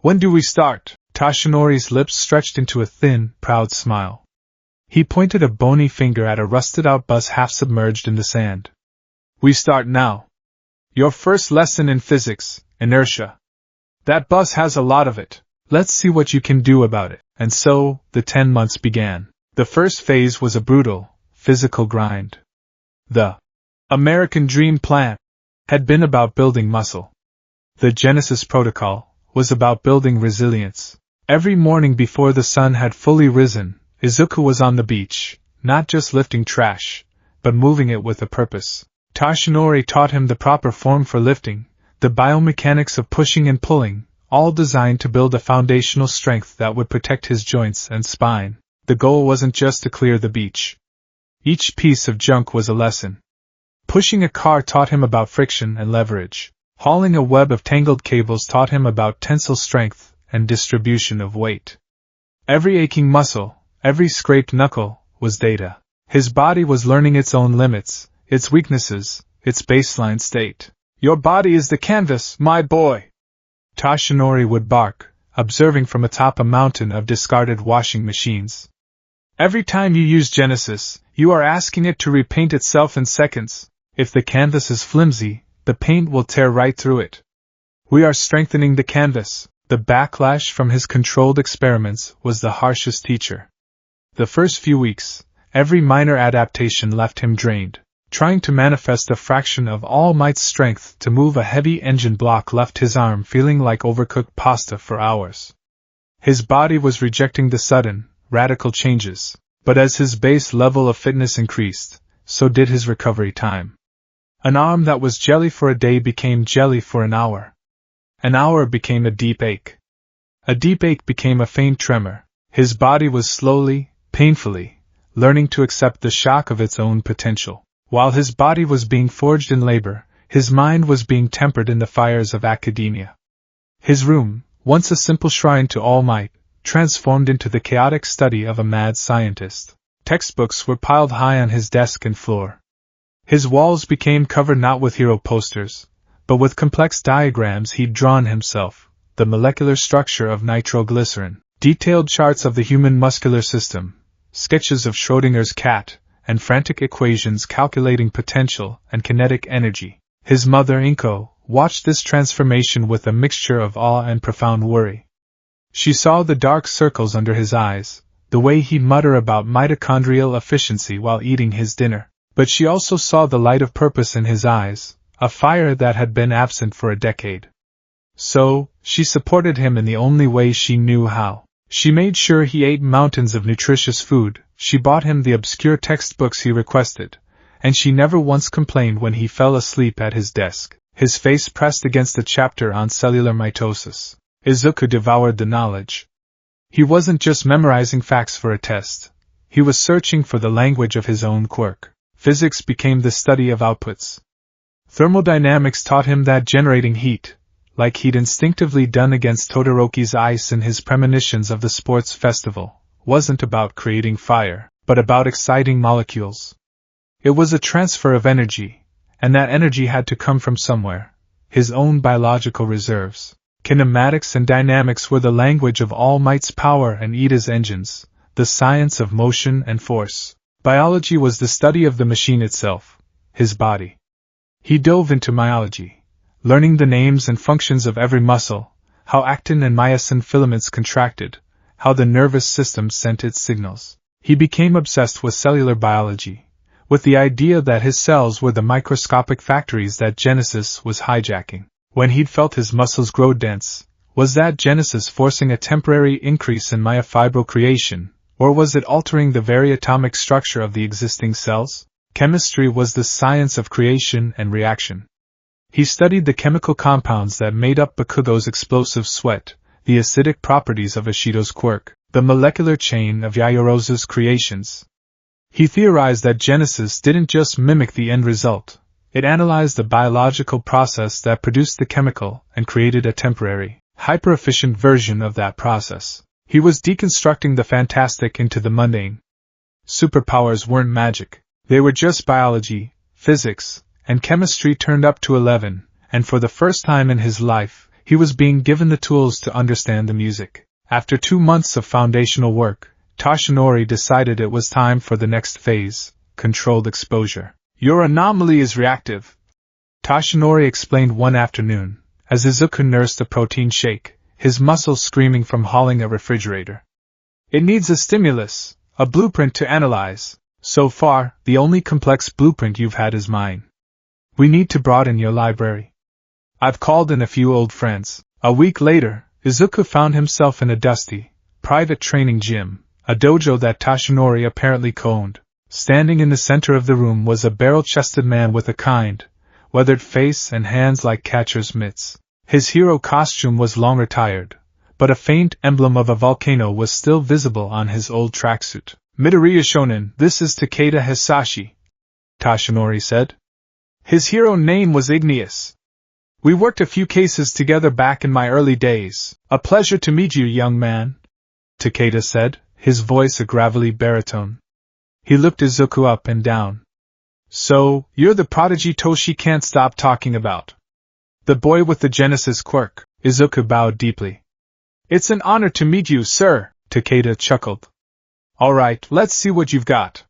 "When do we start?" Toshinori's lips stretched into a thin, proud smile. He pointed a bony finger at a rusted-out bus half-submerged in the sand. "We start now. Your first lesson in physics, inertia. That bus has a lot of it. Let's see what you can do about it." And so, the 10 months began. The first phase was a brutal, physical grind. The American Dream Plan had been about building muscle. The Genesis Protocol was about building resilience. Every morning before the sun had fully risen, Izuku was on the beach, not just lifting trash, but moving it with a purpose. Toshinori taught him the proper form for lifting, the biomechanics of pushing and pulling, all designed to build a foundational strength that would protect his joints and spine. The goal wasn't just to clear the beach. Each piece of junk was a lesson. Pushing a car taught him about friction and leverage. Hauling a web of tangled cables taught him about tensile strength and distribution of weight. Every aching muscle, every scraped knuckle, was data. His body was learning its own limits, its weaknesses, its baseline state. "Your body is the canvas, my boy!" Toshinori would bark, observing from atop a mountain of discarded washing machines. "Every time you use Genesis, you are asking it to repaint itself in seconds. If the canvas is flimsy, the paint will tear right through it. We are strengthening the canvas." The backlash from his controlled experiments was the harshest teacher. The first few weeks, every minor adaptation left him drained. Trying to manifest a fraction of All Might's strength to move a heavy engine block left his arm feeling like overcooked pasta for hours. His body was rejecting the sudden, radical changes, but as his base level of fitness increased, so did his recovery time. An arm that was jelly for a day became jelly for an hour. An hour became a deep ache. A deep ache became a faint tremor. His body was slowly, painfully, learning to accept the shock of its own potential. While his body was being forged in labor, his mind was being tempered in the fires of academia. His room, once a simple shrine to All Might, transformed into the chaotic study of a mad scientist. Textbooks were piled high on his desk and floor. His walls became covered not with hero posters, but with complex diagrams he'd drawn himself, the molecular structure of nitroglycerin, detailed charts of the human muscular system, sketches of Schrödinger's cat, and frantic equations calculating potential and kinetic energy. His mother, Inko, watched this transformation with a mixture of awe and profound worry. She saw the dark circles under his eyes, the way he'd mutter about mitochondrial efficiency while eating his dinner, but she also saw the light of purpose in his eyes, a fire that had been absent for a decade. So, she supported him in the only way she knew how. She made sure he ate mountains of nutritious food, she bought him the obscure textbooks he requested, and she never once complained when he fell asleep at his desk, his face pressed against a chapter on cellular mitosis. Izuku devoured the knowledge. He wasn't just memorizing facts for a test. He was searching for the language of his own quirk. Physics became the study of outputs. Thermodynamics taught him that generating heat, like he'd instinctively done against Todoroki's ice in his premonitions of the sports festival, wasn't about creating fire, but about exciting molecules. It was a transfer of energy, and that energy had to come from somewhere, his own biological reserves. Kinematics and dynamics were the language of All Might's power and Ida's engines, the science of motion and force. Biology was the study of the machine itself, his body. He dove into myology, learning the names and functions of every muscle, how actin and myosin filaments contracted, how the nervous system sent its signals. He became obsessed with cellular biology, with the idea that his cells were the microscopic factories that Genesis was hijacking. When he'd felt his muscles grow dense, was that Genesis forcing a temporary increase in myofibro creation, or was it altering the very atomic structure of the existing cells? Chemistry was the science of creation and reaction. He studied the chemical compounds that made up Bakugo's explosive sweat, the acidic properties of Ishido's quirk, the molecular chain of Yaoyorozu's creations. He theorized that Genesis didn't just mimic the end result, it analyzed the biological process that produced the chemical and created a temporary, hyper-efficient version of that process. He was deconstructing the fantastic into the mundane. Superpowers weren't magic. They were just biology, physics, and chemistry turned up to 11, and for the first time in his life, he was being given the tools to understand the music. After 2 months of foundational work, Toshinori decided it was time for the next phase, controlled exposure. "Your anomaly is reactive," Toshinori explained one afternoon, as Izuku nursed a protein shake, his muscles screaming from hauling a refrigerator. "It needs a stimulus, a blueprint to analyze. So far, the only complex blueprint you've had is mine. We need to broaden your library. I've called in a few old friends." A week later, Izuku found himself in a dusty, private training gym, a dojo that Toshinori apparently co-owned. Standing in the center of the room was a barrel-chested man with a kind, weathered face and hands like catcher's mitts. His hero costume was long retired, but a faint emblem of a volcano was still visible on his old tracksuit. "Midoriya Shonen, this is Takeda Hisashi," Toshinori said. His hero name was Igneous. We worked a few cases together back in my early days. A pleasure to meet you, young man, Takeda said, his voice a gravelly baritone. He looked Izuku up and down. So, you're the prodigy Toshi can't stop talking about. The boy with the Genesis quirk. Izuku bowed deeply. It's an honor to meet you, sir, Takeda chuckled. Alright, let's see what you've got.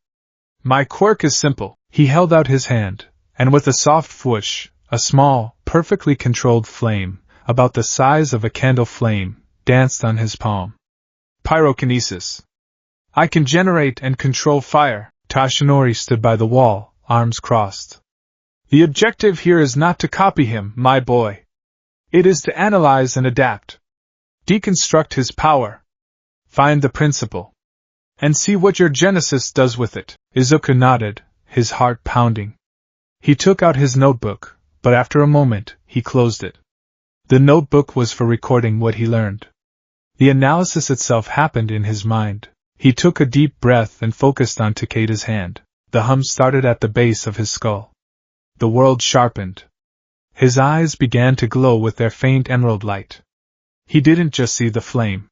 My quirk is simple. He held out his hand, and with a soft whoosh, a small, perfectly controlled flame, about the size of a candle flame, danced on his palm. Pyrokinesis. I can generate and control fire. Toshinori stood by the wall, arms crossed. The objective here is not to copy him, my boy. It is to analyze and adapt. Deconstruct his power. Find the principle. And see what your Genesis does with it. Izuku nodded, his heart pounding. He took out his notebook, but after a moment, he closed it. The notebook was for recording what he learned. The analysis itself happened in his mind. He took a deep breath and focused on Takeda's hand. The hum started at the base of his skull. The world sharpened. His eyes began to glow with their faint emerald light. He didn't just see the flame.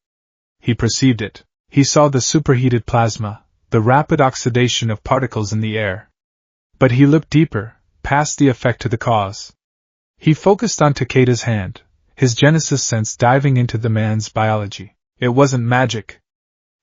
He perceived it. He saw the superheated plasma, the rapid oxidation of particles in the air. But he looked deeper, past the effect to the cause. He focused on Takeda's hand, his Genesis sense diving into the man's biology. It wasn't magic.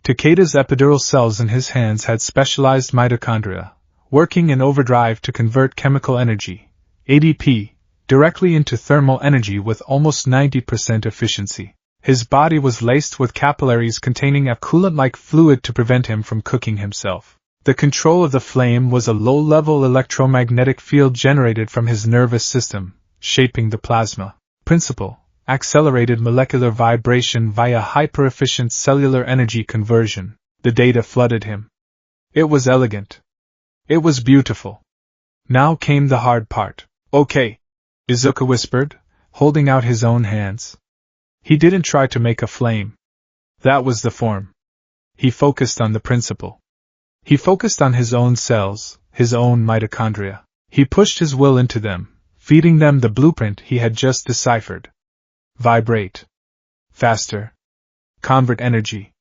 Takeda's epidural cells in his hands had specialized mitochondria, working in overdrive to convert chemical energy, ADP, directly into thermal energy with almost 90% efficiency. His body was laced with capillaries containing a coolant-like fluid to prevent him from cooking himself. The control of the flame was a low-level electromagnetic field generated from his nervous system, shaping the plasma. Principle: accelerated molecular vibration via hyper-efficient cellular energy conversion. The data flooded him. It was elegant. It was beautiful. Now came the hard part. Okay, Izuku whispered, holding out his own hands. He didn't try to make a flame. That was the form. He focused on the principle. He focused on his own cells, his own mitochondria. He pushed his will into them, feeding them the blueprint he had just deciphered. Vibrate. Faster. Convert energy.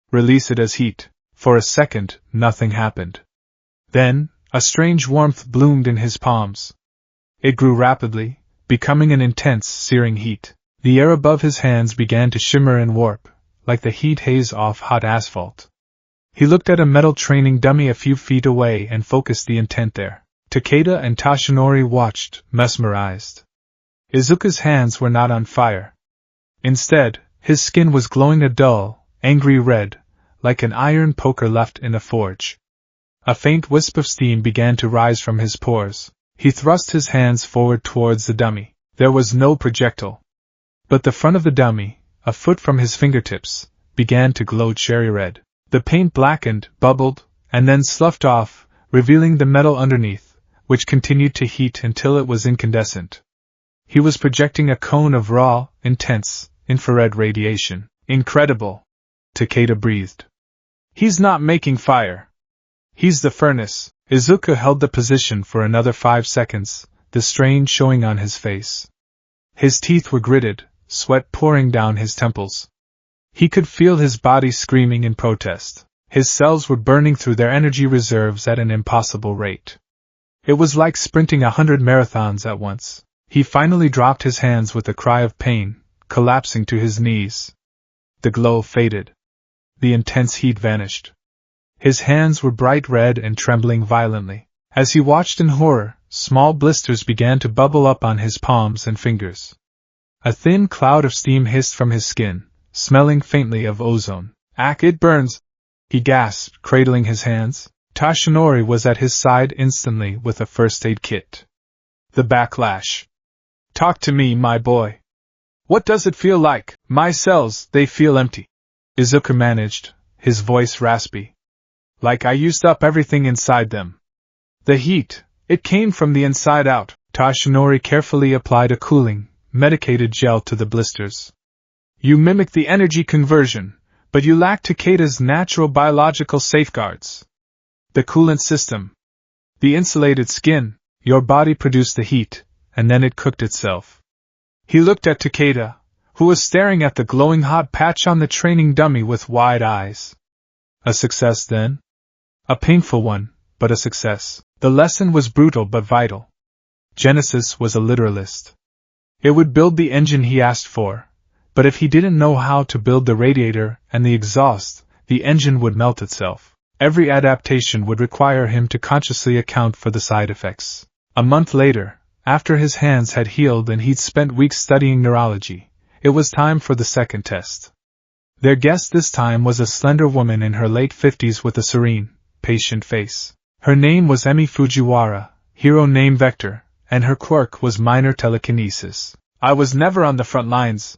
Release it as heat. For a second, nothing happened. Then, a strange warmth bloomed in his palms. It grew rapidly, becoming an intense, searing heat. The air above his hands began to shimmer and warp, like the heat haze off hot asphalt. He looked at a metal training dummy a few feet away and focused the intent there. Takeda and Toshinori watched, mesmerized. Izuku's hands were not on fire. Instead, his skin was glowing a dull, angry red, like an iron poker left in a forge. A faint wisp of steam began to rise from his pores. He thrust his hands forward towards the dummy. There was no projectile. But the front of the dummy, a foot from his fingertips, began to glow cherry red. The paint blackened, bubbled, and then sloughed off, revealing the metal underneath, which continued to heat until it was incandescent. He was projecting a cone of raw, intense, infrared radiation. Incredible! Takeda breathed. He's not making fire. He's the furnace. Izuku held the position for another 5 seconds, the strain showing on his face. His teeth were gritted, sweat pouring down his temples. He could feel his body screaming in protest. His cells were burning through their energy reserves at an impossible rate. It was like sprinting 100 marathons at once. He finally dropped his hands with a cry of pain, collapsing to his knees. The glow faded. The intense heat vanished. His hands were bright red and trembling violently. As he watched in horror, small blisters began to bubble up on his palms and fingers. A thin cloud of steam hissed from his skin, smelling faintly of ozone. "Ack, it burns!" he gasped, cradling his hands. Toshinori was at his side instantly with a first aid kit. The backlash. "Talk to me, my boy. What does it feel like? My cells, they feel empty." Izuku managed, his voice raspy. "Like I used up everything inside them. The heat, it came from the inside out." Toshinori carefully applied a cooling, medicated gel to the blisters. "You mimic the energy conversion, but you lack Takeda's natural biological safeguards. The coolant system. The insulated skin. Your body produced the heat, and then it cooked itself. He looked at Takeda, who was staring at the glowing hot patch on the training dummy with wide eyes. A success, then? A painful one, but a success. The lesson was brutal but vital. Genesis was a literalist. It would build the engine he asked for, but if he didn't know how to build the radiator and the exhaust, the engine would melt itself. Every adaptation would require him to consciously account for the side effects. A month later, after his hands had healed and he'd spent weeks studying neurology, it was time for the second test. Their guest this time was a slender woman in her late 50s with a serene, patient face. Her name was Emi Fujiwara, hero name Vector, and her quirk was minor telekinesis. I was never on the front lines,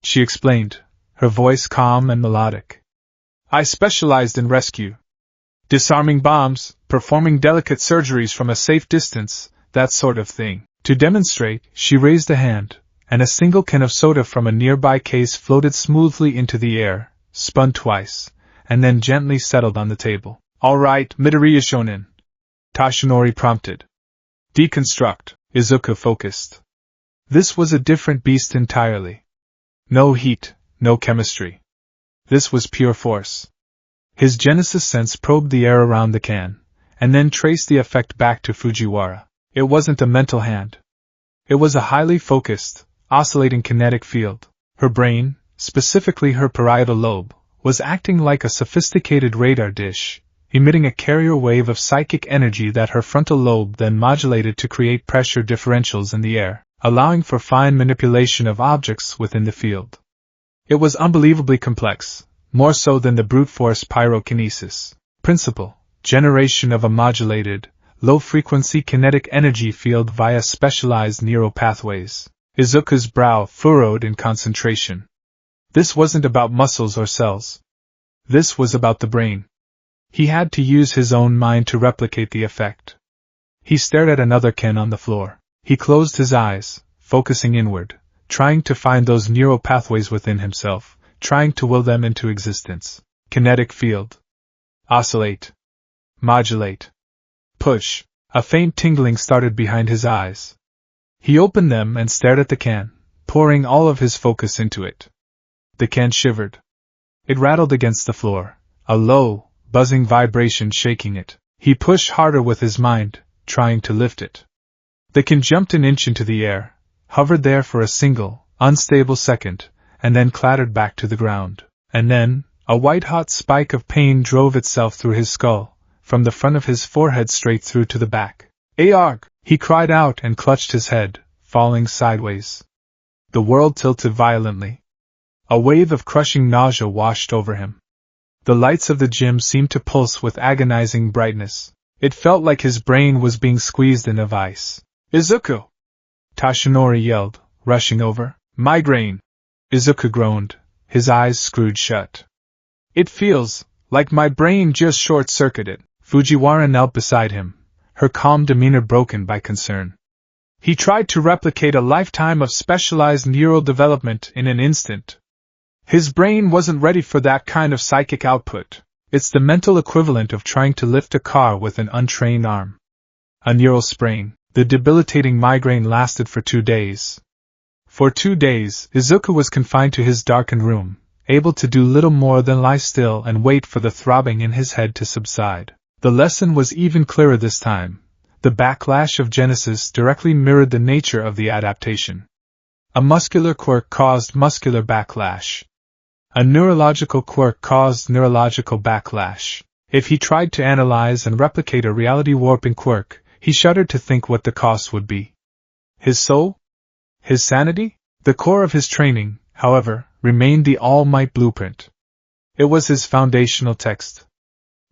she explained, her voice calm and melodic. I specialized in rescue. Disarming bombs, performing delicate surgeries from a safe distance, that sort of thing. To demonstrate, she raised a hand, and a single can of soda from a nearby case floated smoothly into the air, spun twice, and then gently settled on the table. All right, Midoriya Shonen, Toshinori prompted. Deconstruct, Izuku focused. This was a different beast entirely. No heat, no chemistry. This was pure force. His Genesis sense probed the air around the can, and then traced the effect back to Fujiwara. It wasn't a mental hand. It was a highly focused, oscillating kinetic field. Her brain, specifically her parietal lobe, was acting like a sophisticated radar dish, emitting a carrier wave of psychic energy that her frontal lobe then modulated to create pressure differentials in the air, allowing for fine manipulation of objects within the field. It was unbelievably complex, more so than the brute force pyrokinesis principle, generation of a modulated, low-frequency kinetic energy field via specialized neural pathways. Izuku's brow furrowed in concentration. This wasn't about muscles or cells. This was about the brain. He had to use his own mind to replicate the effect. He stared at another can on the floor. He closed his eyes, focusing inward, trying to find those neural pathways within himself, trying to will them into existence. Kinetic field. Oscillate. Modulate. Push. A faint tingling started behind his eyes. He opened them and stared at the can, pouring all of his focus into it. The can shivered. It rattled against the floor, a low, buzzing vibration shaking it. He pushed harder with his mind, trying to lift it. The can jumped an inch into the air, hovered there for a single, unstable second, and then clattered back to the ground. And then, a white-hot spike of pain drove itself through his skull, from the front of his forehead straight through to the back. Arg! He cried out and clutched his head, falling sideways. The world tilted violently. A wave of crushing nausea washed over him. The lights of the gym seemed to pulse with agonizing brightness. It felt like his brain was being squeezed in a vice. Izuku! Toshinori yelled, rushing over. Migraine! Izuku groaned, his eyes screwed shut. It feels like my brain just short-circuited. Fujiwara knelt beside him, her calm demeanor broken by concern. He tried to replicate a lifetime of specialized neural development in an instant. His brain wasn't ready for that kind of psychic output. It's the mental equivalent of trying to lift a car with an untrained arm. A neural sprain. The debilitating migraine lasted for 2 days. For 2 days, Izuku was confined to his darkened room, able to do little more than lie still and wait for the throbbing in his head to subside. The lesson was even clearer this time. The backlash of Genesis directly mirrored the nature of the adaptation. A muscular quirk caused muscular backlash. A neurological quirk caused neurological backlash. If he tried to analyze and replicate a reality-warping quirk, he shuddered to think what the cost would be. His soul? His sanity? The core of his training, however, remained the all-might blueprint. It was his foundational text.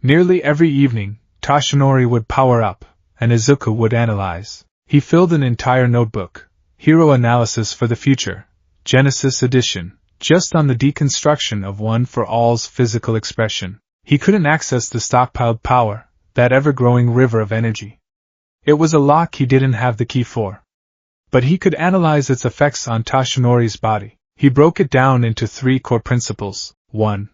Nearly every evening, Toshinori would power up, and Izuku would analyze. He filled an entire notebook, Hero Analysis for the Future, Genesis Edition, just on the deconstruction of One for All's physical expression. He couldn't access the stockpiled power, that ever-growing river of energy. It was a lock he didn't have the key for. But he could analyze its effects on Toshinori's body. He broke it down into 3 core principles. 1.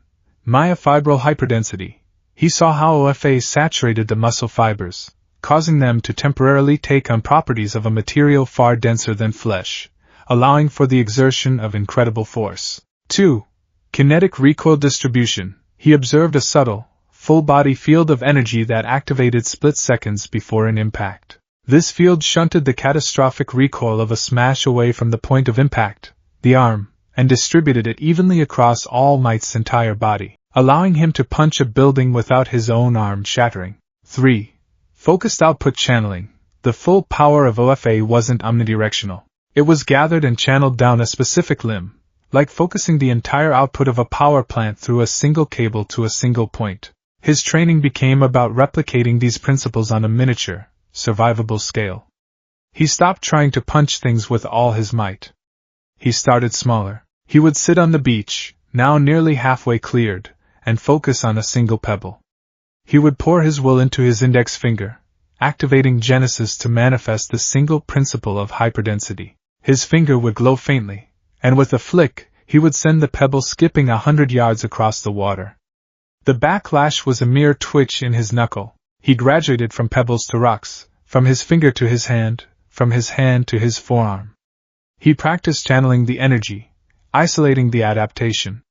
Myofibril hyperdensity. He saw how OFA saturated the muscle fibers, causing them to temporarily take on properties of a material far denser than flesh, allowing for the exertion of incredible force. 2. Kinetic recoil distribution. He observed a subtle, full-body field of energy that activated split seconds before an impact. This field shunted the catastrophic recoil of a smash away from the point of impact, the arm, and distributed it evenly across All Might's entire body, allowing him to punch a building without his own arm shattering. 3. Focused output channeling. The full power of OFA wasn't omnidirectional. It was gathered and channeled down a specific limb, like focusing the entire output of a power plant through a single cable to a single point. His training became about replicating these principles on a miniature, survivable scale. He stopped trying to punch things with all his might. He started smaller. He would sit on the beach, now nearly halfway cleared, and focus on a single pebble. He would pour his will into his index finger, activating Genesis to manifest the single principle of hyperdensity. His finger would glow faintly, and with a flick, he would send the pebble skipping 100 yards across the water. The backlash was a mere twitch in his knuckle. He graduated from pebbles to rocks, from his finger to his hand, from his hand to his forearm. He practiced channeling the energy, isolating the adaptation.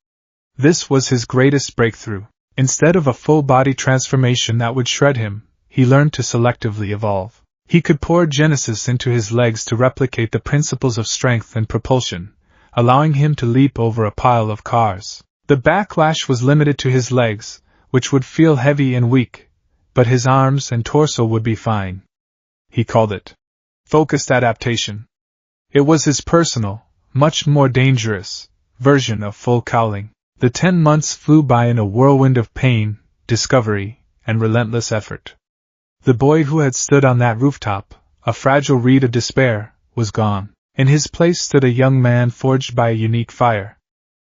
This was his greatest breakthrough. Instead of a full-body transformation that would shred him, he learned to selectively evolve. He could pour Genesis into his legs to replicate the principles of strength and propulsion, allowing him to leap over a pile of cars. The backlash was limited to his legs, which would feel heavy and weak, but his arms and torso would be fine. He called it focused adaptation. It was his personal, much more dangerous, version of full cowling. The 10 months flew by in a whirlwind of pain, discovery, and relentless effort. The boy who had stood on that rooftop, a fragile reed of despair, was gone. In his place stood a young man forged by a unique fire.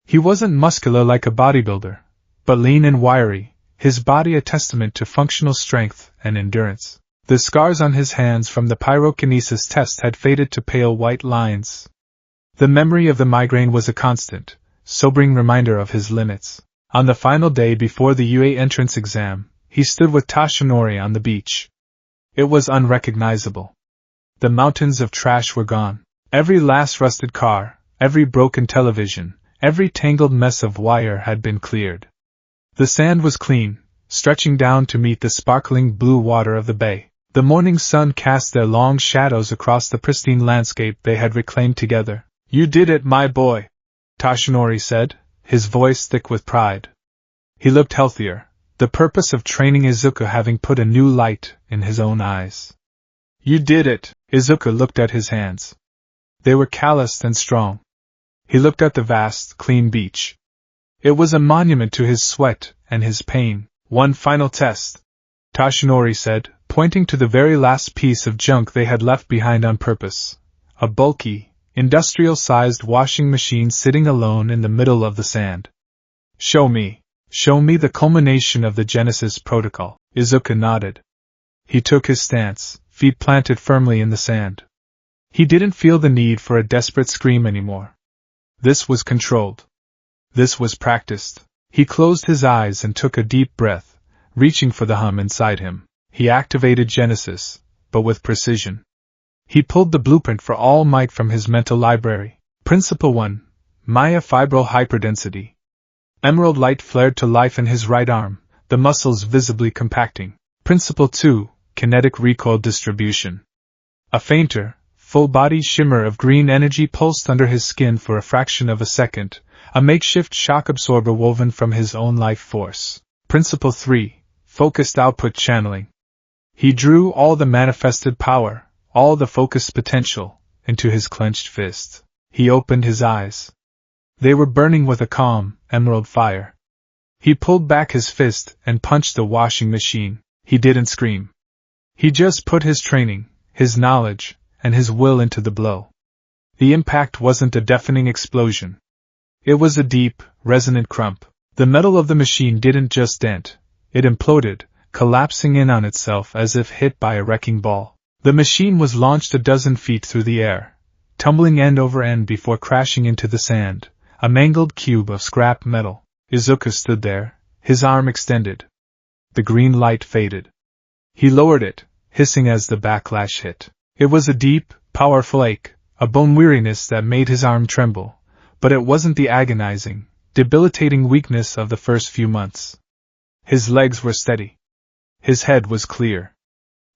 He wasn't muscular like a bodybuilder, but lean and wiry, his body a testament to functional strength and endurance. The scars on his hands from the pyrokinesis test had faded to pale white lines. The memory of the migraine was a constant, sobering reminder of his limits. On the final day before the UA entrance exam, he stood with Tashinori on the beach. It was unrecognizable. The mountains of trash were gone. Every last rusted car, every broken television, every tangled mess of wire had been cleared. The sand was clean, stretching down to meet the sparkling blue water of the bay. The morning sun cast their long shadows across the pristine landscape they had reclaimed together. "You did it, my boy," Tashinori said, his voice thick with pride. He looked healthier, the purpose of training Izuku having put a new light in his own eyes. "You did it." Izuku looked at his hands. They were calloused and strong. He looked at the vast, clean beach. It was a monument to his sweat and his pain. "One final test," Tashinori said, pointing to the very last piece of junk they had left behind on purpose. A bulky, industrial-sized washing machine sitting alone in the middle of the sand. Show me the culmination of the Genesis protocol." Izuku nodded. He took his stance, feet planted firmly in the sand. He didn't feel the need for a desperate scream anymore. This was controlled. This was practiced. He closed his eyes and took a deep breath, reaching for the hum inside him. He activated Genesis, but with precision. He pulled the blueprint for All Might from his mental library. Principle 1. Maya Fibril Hyperdensity. Emerald light flared to life in his right arm, the muscles visibly compacting. Principle 2. Kinetic recoil distribution. A fainter, full-body shimmer of green energy pulsed under his skin for a fraction of a second, a makeshift shock absorber woven from his own life force. Principle 3. Focused output channeling. He drew all the manifested power, all the focused potential, into his clenched fist. He opened his eyes. They were burning with a calm, emerald fire. He pulled back his fist and punched the washing machine. He didn't scream. He just put his training, his knowledge, and his will into the blow. The impact wasn't a deafening explosion. It was a deep, resonant crump. The metal of the machine didn't just dent, it imploded, collapsing in on itself as if hit by a wrecking ball. The machine was launched a dozen feet through the air, tumbling end over end before crashing into the sand, a mangled cube of scrap metal. Izuku stood there, his arm extended. The green light faded. He lowered it, hissing as the backlash hit. It was a deep, powerful ache, a bone weariness that made his arm tremble, but it wasn't the agonizing, debilitating weakness of the first few months. His legs were steady. His head was clear.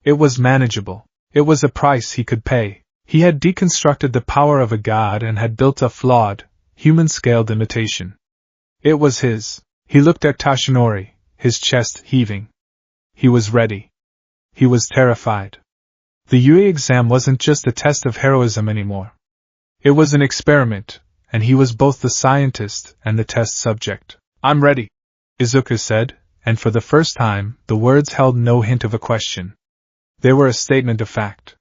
It was manageable. It was a price he could pay. He had deconstructed the power of a god and had built a flawed, human-scaled imitation. It was his. He looked at Tashinori, his chest heaving. He was ready. He was terrified. The UE exam wasn't just a test of heroism anymore. It was an experiment, and he was both the scientist and the test subject. "I'm ready," Izuku said, and for the first time, the words held no hint of a question. They were a statement of fact.